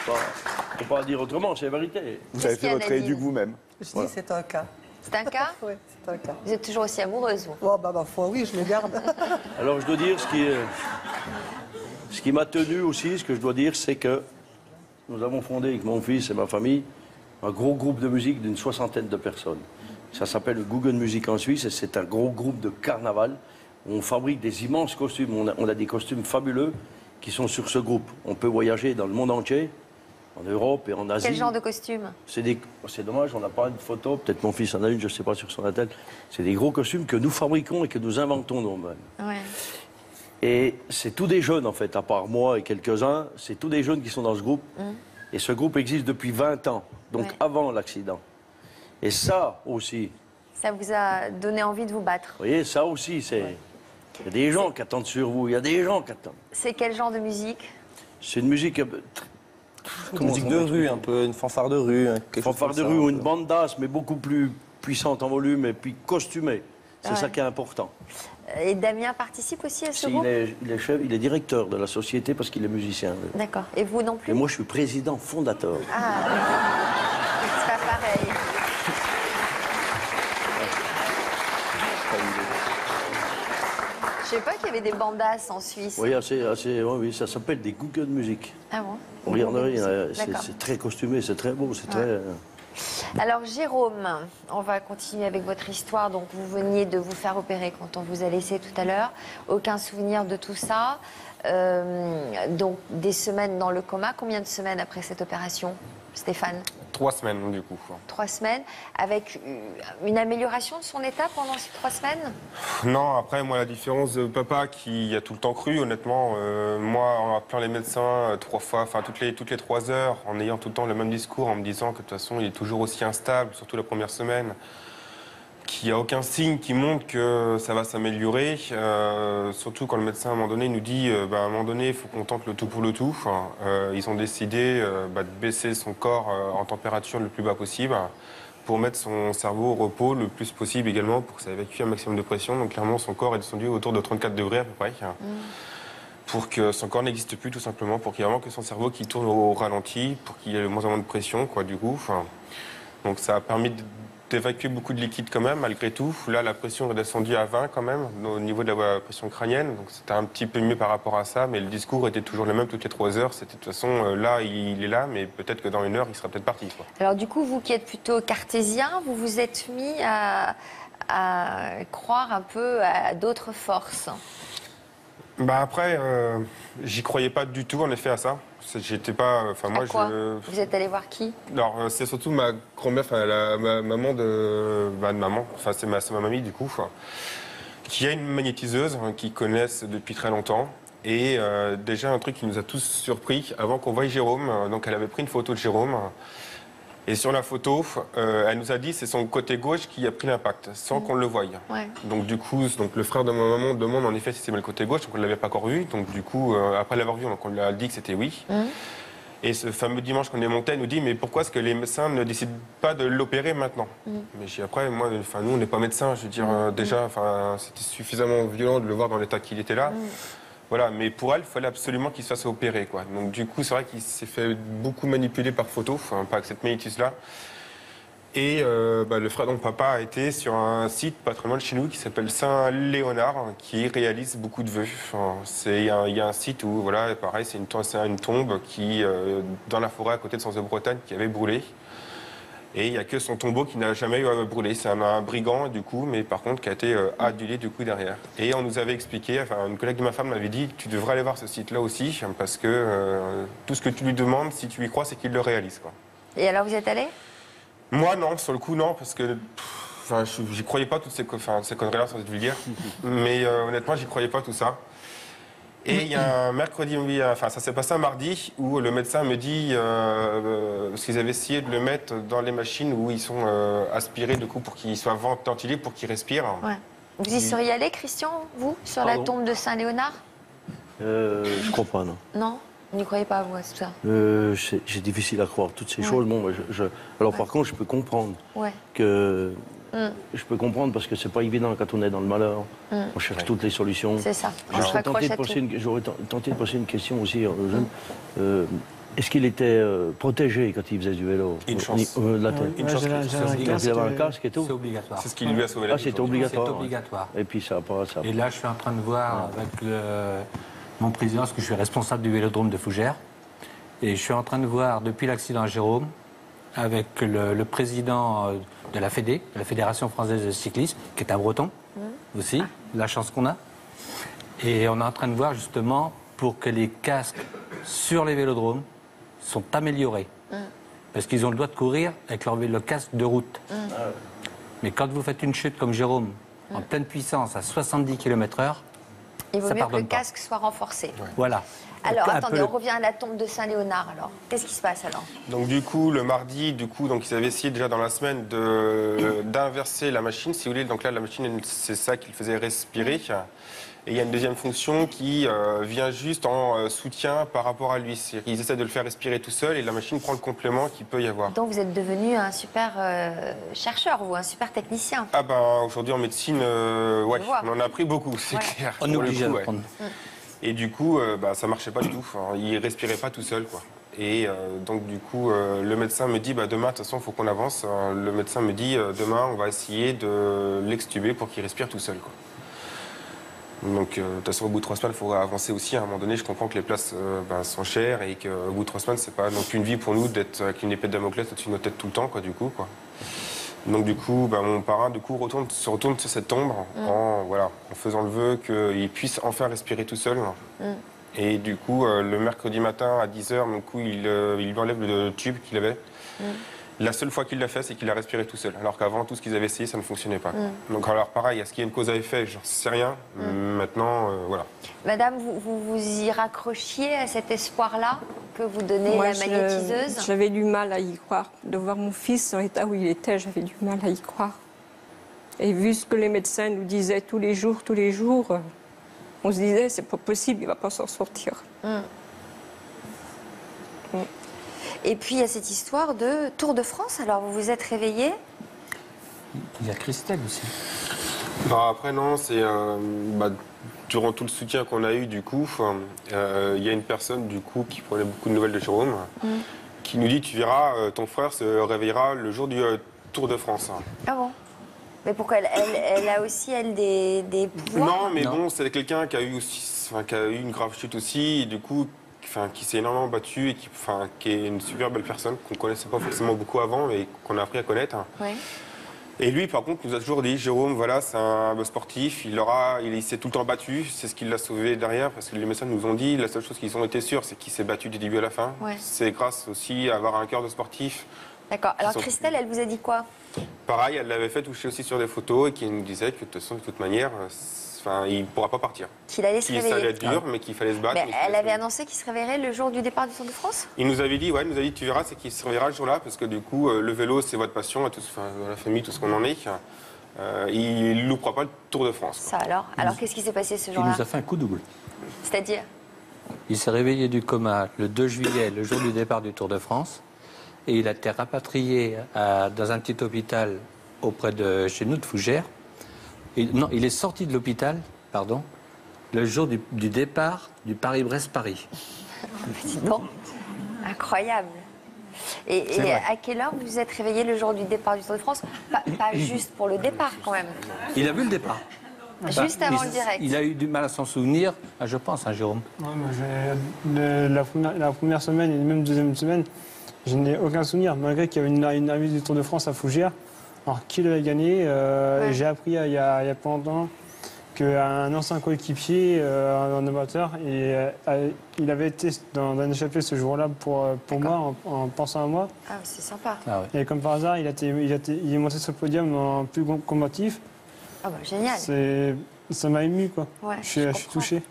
On ne peut pas dire autrement, c'est la vérité. Vous avez fait votre rééduque vous-même. Je dis, c'est un cas. C'est un cas? Oui, c'est un cas. Vous êtes toujours aussi amoureuse, vous? Oh, bah, ma foi, oui, je le garde. Alors, je dois dire, ce qui m'a tenu aussi, ce que je dois dire, c'est que nous avons fondé avec mon fils et ma famille un gros groupe de musique d'une 60aine de personnes. Ça s'appelle le Guggen Music en Suisse, et c'est un gros groupe de carnaval où on fabrique des immenses costumes. On a des costumes fabuleux qui sont sur ce groupe. On peut voyager dans le monde entier, en Europe et en Asie. Quel genre de costume? C'est dommage, on n'a pas une photo, peut-être mon fils en a une, je ne sais pas, sur son attel. C'est des gros costumes que nous fabriquons et que nous inventons nous-mêmes. Ouais. Et c'est tous des jeunes, en fait, à part moi et quelques-uns, c'est tous des jeunes qui sont dans ce groupe. Et ce groupe existe depuis 20 ans, donc avant l'accident. Et ça aussi... Ça vous a donné envie de vous battre? Vous voyez, ça aussi, c'est... Il y a des gens qui attendent sur vous, il y a des gens qui attendent. C'est quel genre de musique? C'est une musique... Une musique de rue, un peu, une fanfare de rue. Une fanfare de rue ou une bande basse, mais beaucoup plus puissante en volume et puis costumée. C'est ça qui est important. Et Damien participe aussi à ce groupe? Il est directeur de la société parce qu'il est musicien. D'accord. Et vous non plus? Et moi, je suis président fondateur. Ah, c'est pas pareil. Je sais pas qu'il y avait des bandas en Suisse. Oui, oui, ça s'appelle des Guggen Music. Ah bon? Regardez, c'est très costumé, c'est très beau, c'est très... Alors Jérôme, on va continuer avec votre histoire. Donc vous veniez de vous faire opérer quand on vous a laissé tout à l'heure. Aucun souvenir de tout ça. Donc des semaines dans le coma. Combien de semaines après cette opération, Stéphane? 3 semaines du coup. 3 semaines. Avec une amélioration de son état pendant ces 3 semaines? Non, après moi la différence de papa qui a tout le temps cru, honnêtement, moi en appelant les médecins 3 fois, enfin toutes les 3 heures, en ayant tout le temps le même discours, en me disant que de toute façon il est toujours aussi instable, surtout la première semaine, qu'il n'y a aucun signe qui montre que ça va s'améliorer, surtout quand le médecin à un moment donné nous dit à un moment donné il faut qu'on tente le tout pour le tout. Ils ont décidé de baisser son corps en température le plus bas possible pour mettre son cerveau au repos le plus possible également pour que ça évacue un maximum de pression. Donc clairement son corps est descendu autour de 34 degrés à peu près. Pour que son corps n'existe plus tout simplement, pour qu'il y ait vraiment que son cerveau qui tourne au ralenti, pour qu'il y ait le moins en moins de pression quoi du coup. Donc ça a permis d'évacuer beaucoup de liquide quand même, malgré tout. Là, la pression est descendue à 20 quand même, au niveau de la pression crânienne. Donc c'était un petit peu mieux par rapport à ça, mais le discours était toujours le même toutes les 3 heures. C'était de toute façon, là, il est là, mais peut-être que dans 1 heure, il sera peut-être parti. Quoi. Alors du coup, vous qui êtes plutôt cartésien, vous vous êtes mis à croire un peu à d'autres forces. Après, j'y croyais pas du tout en effet à ça. J'étais pas. Vous êtes allé voir qui? Alors c'est surtout ma grand-mère, ma maman de maman. Enfin c'est ma mamie du coup, qui a une magnétiseuse qu'ils connaissent depuis très longtemps. Et déjà un truc qui nous a tous surpris avant qu'on voie Jérôme. Donc elle avait pris une photo de Jérôme. Et sur la photo, elle nous a dit que c'est son côté gauche qui a pris l'impact, sans qu'on le voie. Ouais. Donc du coup, le frère de ma maman demande en effet si c'était le côté gauche, donc on ne l'avait pas encore vu. Donc du coup, après l'avoir vu, on lui a dit que c'était oui. Et ce fameux dimanche qu'on est monté, elle nous dit mais pourquoi est-ce que les médecins ne décident pas de l'opérer maintenant? Mais j'ai après, moi, nous on n'est pas médecins, je veux dire déjà, c'était suffisamment violent de le voir dans l'état qu'il était là. Voilà, mais pour elle, il fallait absolument qu'il se fasse opérer, quoi. Donc du coup, c'est vrai qu'il s'est fait beaucoup manipuler par photo, pas avec cette mellitus-là. Et le frère, donc papa, a été sur un site pas très loin de chez nous qui s'appelle Saint-Léonard, qui réalise beaucoup de vœux. Il y a un site où, voilà, pareil, c'est une tombe qui, dans la forêt à côté de Sens-de-Bretagne, qui avait brûlé. Et il n'y a que son tombeau qui n'a jamais brûlé. C'est un brigand, du coup, mais par contre, qui a été adulé, du coup, derrière. Et on nous avait expliqué, une collègue de ma femme m'avait dit, tu devrais aller voir ce site-là aussi, parce que tout ce que tu lui demandes, si tu y crois, c'est qu'il le réalise, quoi. Et alors, vous êtes allé? Moi, non, sur le coup, non, parce que j'y croyais pas toutes ces conneries-là, sans le dire. Mais honnêtement, j'y croyais pas tout ça. Et il y a un mercredi, ça s'est passé un mardi, où le médecin me dit, parce qu'ils avaient essayé de le mettre dans les machines où ils sont aspirés, du coup, pour qu'ils soient ventilés, pour qu'ils respirent. Ouais. Vous y seriez allé, Christian, vous, sur la tombe de Saint-Léonard? Je crois pas, non. Non? Vous n'y croyez pas, vous, à tout ça? C'est difficile à croire, toutes ces choses. Bon, alors par contre, je peux comprendre que... Je peux comprendre parce que c'est pas évident quand on est dans le malheur. On cherche toutes les solutions. C'est ça. J'aurais tenté de poser une question aussi aux jeunes. Est-ce qu'il était protégé quand il faisait du vélo? Une chance. La tête. Une chance. Il avait un casque et tout. C'est obligatoire. C'est ce qui lui a sauvé la vie. C'était obligatoire. C'est obligatoire. Et puis ça a pas... Et là, je suis en train de voir avec mon président, parce que je suis responsable du vélodrome de Fougères. Et je suis en train de voir, depuis l'accident à Jérôme, avec le président de la FEDE, de la Fédération Française de Cyclisme, qui est un breton aussi, la chance qu'on a. Et on est en train de voir justement pour que les casques sur les vélodromes sont améliorés. Parce qu'ils ont le droit de courir avec le casque de route. Mais quand vous faites une chute comme Jérôme, en pleine puissance, à 70 km/h, il vaut ça mieux que le pardonne pas. casque soit renforcé. Voilà. Alors, attendez, on revient à la tombe de Saint-Léonard, alors. Qu'est-ce qui se passe, alors? Donc, du coup, le mardi, donc, ils avaient essayé déjà dans la semaine d'inverser la machine, si vous voulez. Donc là, la machine, c'est ça qui le faisait respirer. Et il y a une deuxième fonction qui vient juste en soutien par rapport à lui. Ils essaient de le faire respirer tout seul et la machine prend le complément qu'il peut y avoir. Donc, vous êtes devenu un super chercheur, vous, un super technicien. Ah ben, aujourd'hui en médecine, ouais, on en a appris beaucoup, c'est clair. On est obligé d'apprendre. Et du coup, ça marchait pas du tout. Enfin, il respirait pas tout seul, quoi. Et donc du coup, le médecin me dit, demain, de toute façon, il faut qu'on avance. Le médecin me dit, demain, on va essayer de l'extuber pour qu'il respire tout seul, quoi. Donc, de toute façon, au bout de 3 semaines, il faudra avancer aussi. À un moment donné, je comprends que les places sont chères et qu'au bout de 3 semaines, c'est pas non plus une vie pour nous d'être avec une épée de Damoclès au-dessus de notre tête tout le temps, quoi, du coup, quoi. Donc du coup, mon parrain se retourne sur cette tombe en faisant le vœu qu'il puisse enfin respirer tout seul. Et du coup, le mercredi matin à 10h, il lui enlève le tube qu'il avait. La seule fois qu'il l'a fait, c'est qu'il a respiré tout seul. Alors qu'avant, tout ce qu'ils avaient essayé, ça ne fonctionnait pas. Donc alors pareil, est-ce qu'il y a une cause à effet? J'en sais rien. Maintenant, voilà. Madame, vous y raccrochiez à cet espoir-là que vous donnez la magnétiseuse? J'avais du mal à y croire. De voir mon fils dans l'état où il était, j'avais du mal à y croire. Et vu ce que les médecins nous disaient tous les jours, on se disait, c'est pas possible, il va pas s'en sortir. Et puis, il y a cette histoire de Tour de France. Alors, vous vous êtes réveillé? Il y a Christelle aussi. Après, non, c'est... durant tout le soutien qu'on a eu, du coup, il y a une personne, du coup, qui prenait beaucoup de nouvelles de Jérôme, qui nous dit, tu verras, ton frère se réveillera le jour du Tour de France. Ah bon? Mais pourquoi elle a aussi, elle, des pouvoirs? Non, mais bon, c'est quelqu'un qui a eu une grave chute aussi, et du coup, qui s'est énormément battu et qui est une super belle personne qu'on ne connaissait pas forcément beaucoup avant, mais qu'on a appris à connaître. Oui. Et lui, par contre, nous a toujours dit, Jérôme, voilà, c'est un sportif, il s'est tout le temps battu, c'est ce qui l'a sauvé derrière, parce que les médecins nous ont dit, la seule chose qu'ils ont été sûrs, c'est qu'il s'est battu du début à la fin. Ouais. C'est grâce aussi à avoir un cœur de sportif. D'accord. Alors Christelle, elle vous a dit quoi? Pareil, elle l'avait fait toucher aussi sur des photos et qui nous disait que de toute manière, il ne pourra pas partir. Qu'il allait se réveiller. Ça allait être dur, mais qu'il fallait se battre. Mais elle avait annoncé qu'il se réveillerait le jour du départ du Tour de France? Il nous avait dit, tu verras, c'est qu'il se réveillera ce jour-là, parce que du coup, le vélo, c'est votre passion, dans la famille, tout ce qu'on en est. Il ne loupera pas le Tour de France. Ça alors? Alors qu'est-ce qui s'est passé ce jour-là? Il nous a fait un coup double. C'est-à-dire? Il s'est réveillé du coma le 2 juillet, le jour du départ du Tour de France, et il a été rapatrié dans un petit hôpital auprès de chez nous, de Fougères. Non, il est sorti de l'hôpital, pardon, le jour du départ du Paris-Brest-Paris. Dis donc, incroyable. Et à quelle heure vous êtes réveillé le jour du départ du Tour de France? Pas juste pour le départ, quand même. Il a vu le départ. Juste avant le direct. Il a eu du mal à s'en souvenir, je pense, Jérôme. Ouais, la première semaine et même deuxième semaine, je n'ai aucun souvenir, malgré qu'il y avait une arrivée du Tour de France à Fougères. Alors, qui l'avait gagné? J'ai appris il y a pas longtemps qu'un ancien coéquipier, un amateur, il avait été dans un échappée ce jour-là pour moi, en pensant à moi. Ah, c'est sympa. Ah ouais. Et comme par hasard, il est monté sur le podium en plus combatif. Ah bah génial. Ça m'a ému, quoi. Ouais, je suis touché.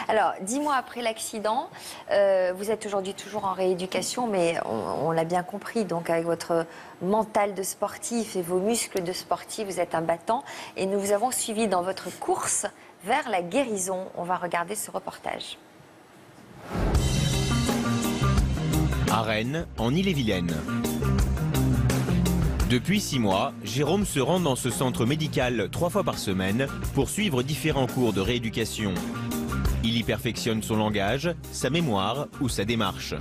Alors, 10 mois après l'accident, vous êtes aujourd'hui toujours en rééducation, mais on l'a bien compris, donc avec votre mental de sportif et vos muscles de sportif, vous êtes un battant. Et nous vous avons suivi dans votre course vers la guérison. On va regarder ce reportage. À Rennes, en Ille-et-Vilaine. Depuis 6 mois, Jérôme se rend dans ce centre médical 3 fois par semaine pour suivre différents cours de rééducation. Il y perfectionne son langage, sa mémoire ou sa démarche.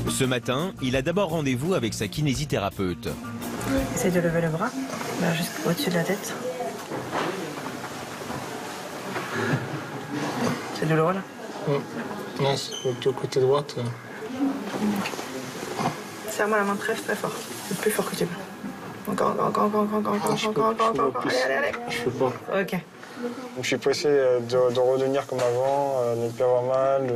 Ce matin, il a d'abord rendez-vous avec sa kinésithérapeute. Essaye de lever le bras, là, jusqu'au-dessus de la tête. C'est douloureux là? Non, c'est au côté droite. Serre-moi la main très fort. Le plus fort que tu peux. Encore. Allez. Je peux pas. Ok. Donc, je suis pressé de redevenir comme avant, ne plus avoir mal.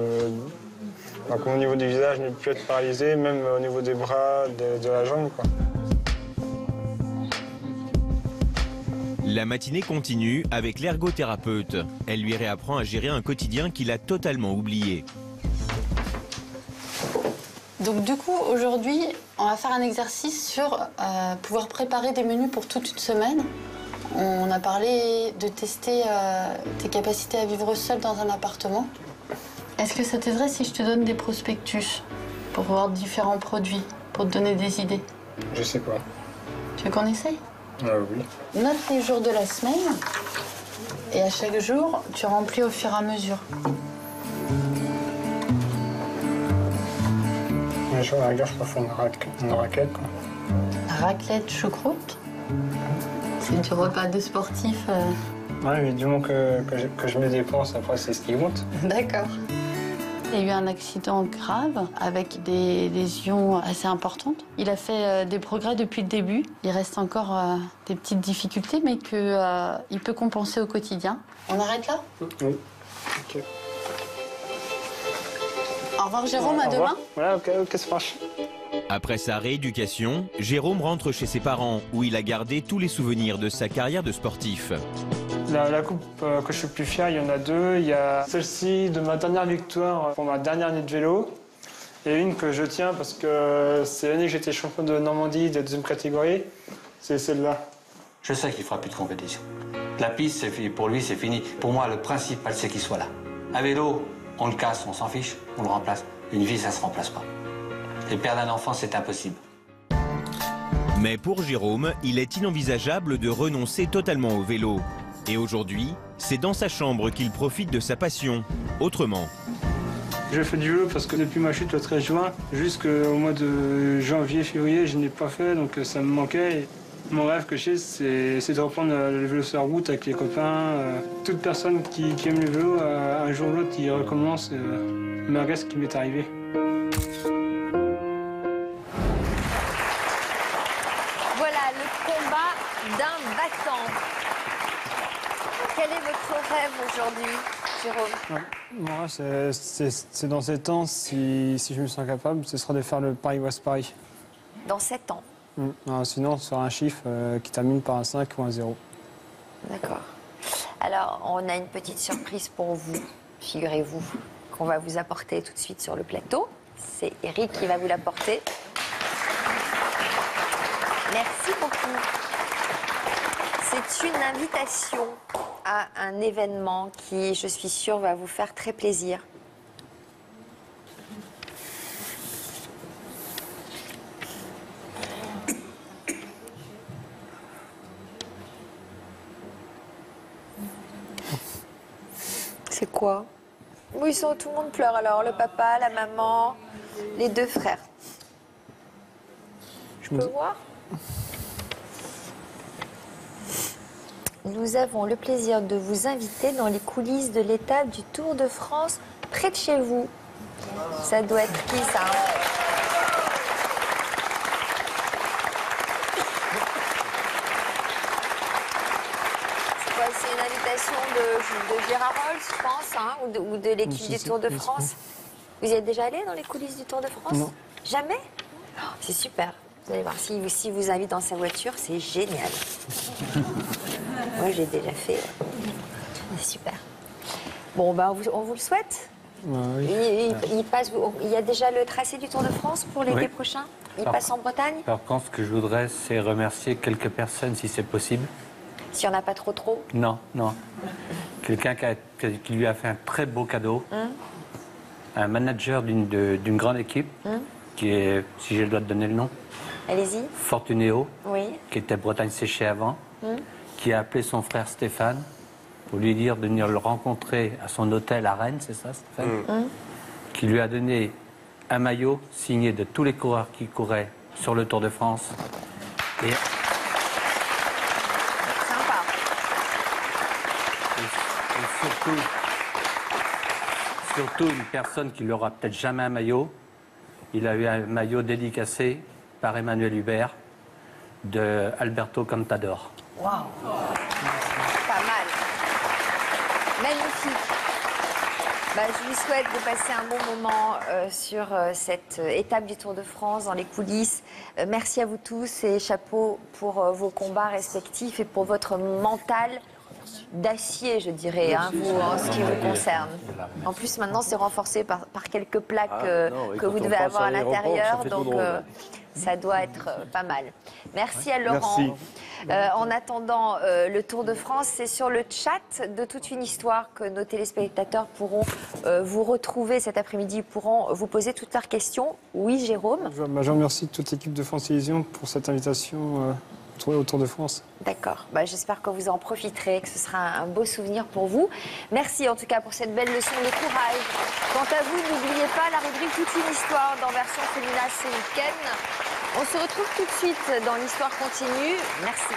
Donc, au niveau du visage, ne plus être paralysé, même au niveau des bras, de la jambe, quoi. La matinée continue avec l'ergothérapeute. Elle lui réapprend à gérer un quotidien qu'il a totalement oublié. Donc du coup, aujourd'hui, on va faire un exercice sur pouvoir préparer des menus pour toute une semaine. On a parlé de tester tes capacités à vivre seul dans un appartement. Est-ce que ça t'aiderait si je te donne des prospectus pour voir différents produits, pour te donner des idées? Je sais pas. Tu veux qu'on essaye? Oui. Note les jours de la semaine et à chaque jour, tu remplis au fur et à mesure. Un jour, à la rigueur, je préfère une raclette, quoi. Raclette choucroute? C'est du repas de sportif. Ouais, mais du moment que je me dépense, après, c'est ce qui compte. D'accord. Il y a eu un accident grave avec des lésions assez importantes. Il a fait des progrès depuis le début. Il reste encore des petites difficultés, mais qu'il peut compenser au quotidien. On arrête là? Oui. Ok. Au revoir Jérôme, à demain. Ouais, ok, ça marche. Après sa rééducation, Jérôme rentre chez ses parents où il a gardé tous les souvenirs de sa carrière de sportif. La coupe que je suis le plus fier, il y en a deux. Il y a celle-ci de ma dernière victoire pour ma dernière année de vélo. Et une que je tiens parce que c'est l'année que j'étais champion de Normandie de deuxième catégorie. C'est celle-là. Je sais qu'il ne fera plus de compétition. La piste, pour lui, c'est fini. Pour moi, le principal, c'est qu'il soit là. Un vélo, on le casse, on s'en fiche, on le remplace. Une vie, ça ne se remplace pas. Et perdre un enfant, c'est impossible. Mais pour Jérôme, il est inenvisageable de renoncer totalement au vélo. Et aujourd'hui, c'est dans sa chambre qu'il profite de sa passion, autrement. Je fais du vélo parce que depuis ma chute le 13 juin, jusqu'au mois de janvier, février, je n'ai pas fait, donc ça me manquait. Et mon rêve que j'ai, c'est de reprendre le vélo sur la route avec les copains. Toute personne qui aime le vélo, un jour ou l'autre, il recommence, malgré ce qui m'est arrivé. Voilà le combat d'un battant. Quel est votre rêve aujourd'hui, Jérôme? Mon rêve, c'est dans 7 ans, si je me sens capable, ce sera de faire le Paris-Brest-Paris. Dans 7 ans? Sinon, ce sera un chiffre qui termine par un 5 ou un 0. D'accord. Alors, on a une petite surprise pour vous, figurez-vous, qu'on va vous apporter tout de suite sur le plateau. C'est Eric qui va vous l'apporter. Merci beaucoup. C'est une invitation à un événement qui, je suis sûre, va vous faire très plaisir. C'est quoi? Oui, tout le monde pleure alors, le papa, la maman, les deux frères. Je peux voir? Nous avons le plaisir de vous inviter dans les coulisses de l'étape du Tour de France près de chez vous. Ça doit être qui, ça? C'est quoi? C'est une invitation de Gérard Rolls, je pense, hein, ou de l'équipe du Tour de France. Vous y êtes déjà allé dans les coulisses du Tour de France? Non. Jamais? Oh, c'est super. Vous allez voir, si vous invite dans sa voiture, c'est génial. Moi, j'ai déjà fait. C'est super. Bon, ben, on vous le souhaite. Oui. Il y a déjà le tracé du Tour de France pour l'été prochain. Il passe en Bretagne. Par contre, ce que je voudrais, c'est remercier quelques personnes, si c'est possible. S'il n'y en a pas trop? Non. Quelqu'un qui lui a fait un très beau cadeau. Un manager d'une grande équipe, qui est, si j'ai le droit de donner le nom, allez-y. Fortunéo, oui. Qui était Bretagne séchée avant, qui a appelé son frère Stéphane pour lui dire de venir le rencontrer à son hôtel à Rennes, c'est ça, Stéphane? Qui lui a donné un maillot signé de tous les coureurs qui couraient sur le Tour de France. Et sympa. Et surtout une personne qui n'aura peut-être jamais un maillot. Il a eu un maillot dédicacé par Emmanuel Hubert de Alberto Contador. Waouh! Pas mal. Magnifique. Je vous souhaite de passer un bon moment sur cette étape du Tour de France, dans les coulisses. Merci à vous tous et chapeau pour vos combats respectifs et pour votre mental d'acier, je dirais, hein, vous, en ce qui vous concerne. En plus, maintenant, c'est renforcé par quelques plaques que vous devez avoir à l'intérieur, donc ça doit être pas mal. Merci à Laurent. Merci. En attendant le Tour de France, c'est sur le chat de Toute une histoire que nos téléspectateurs pourront vous retrouver cet après-midi, pourront vous poser toutes leurs questions. Oui, Jérôme? Je remercie toute l'équipe de France Télévisions pour cette invitation au Tour de France. D'accord. J'espère que vous en profiterez, que ce sera un beau souvenir pour vous. Merci en tout cas pour cette belle leçon de courage. Quant à vous, n'oubliez pas la rubrique Toute une histoire dans Version Fémina ce week-end. On se retrouve tout de suite dans l'Histoire continue. Merci.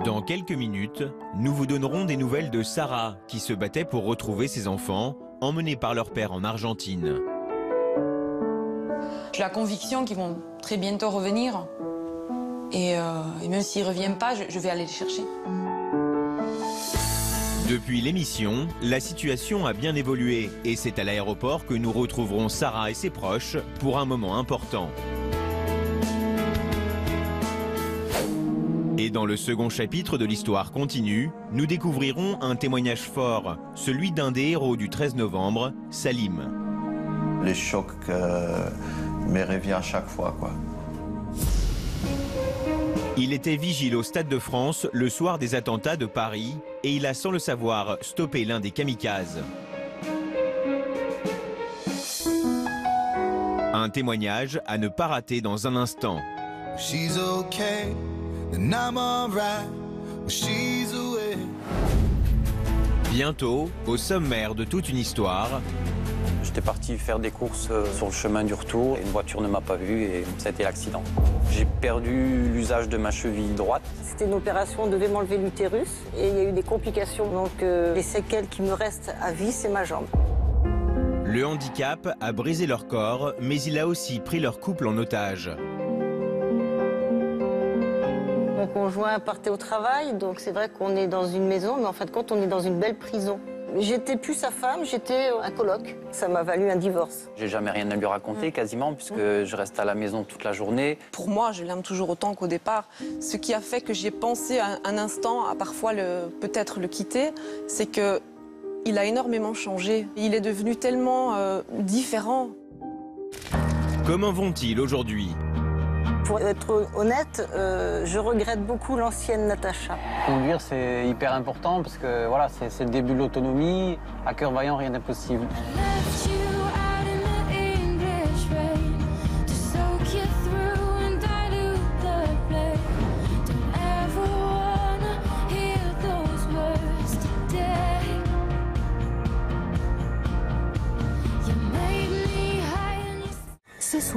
Dans quelques minutes, nous vous donnerons des nouvelles de Sarah, qui se battait pour retrouver ses enfants, emmenés par leur père en Argentine. J'ai la conviction qu'ils vont très bientôt revenir. Et même s'ils ne reviennent pas, je vais aller les chercher. Depuis l'émission, la situation a bien évolué et c'est à l'aéroport que nous retrouverons Sarah et ses proches pour un moment important. Et dans le second chapitre de l'Histoire continue, nous découvrirons un témoignage fort, celui d'un des héros du 13 novembre, Salim. Les chocs me reviennent à chaque fois, quoi. Il était vigile au Stade de France le soir des attentats de Paris et il a, sans le savoir, stoppé l'un des kamikazes. Un témoignage à ne pas rater dans un instant. She's okay. Bientôt, au sommaire de Toute une histoire. J'étais parti faire des courses sur le chemin du retour. Une voiture ne m'a pas vu et ça a été l'accident. J'ai perdu l'usage de ma cheville droite. C'était une opération, on devait m'enlever l'utérus et il y a eu des complications. Donc les séquelles qui me restent à vie, c'est ma jambe. Le handicap a brisé leur corps, mais il a aussi pris leur couple en otage. Mon conjoint partait au travail, donc c'est vrai qu'on est dans une maison, mais en fin de compte, on est dans une belle prison. J'étais plus sa femme, j'étais un coloc. Ça m'a valu un divorce. J'ai jamais rien à lui raconter quasiment, puisque je reste à la maison toute la journée. Pour moi, je l'aime toujours autant qu'au départ. Ce qui a fait que j'ai pensé un instant à parfois peut-être le quitter, c'est que il a énormément changé. Il est devenu tellement différent. Comment vont-ils aujourd'hui? Pour être honnête, je regrette beaucoup l'ancienne Natacha. Conduire, c'est hyper important parce que voilà, c'est le début de l'autonomie. À cœur vaillant, rien n'est possible. Ce soir.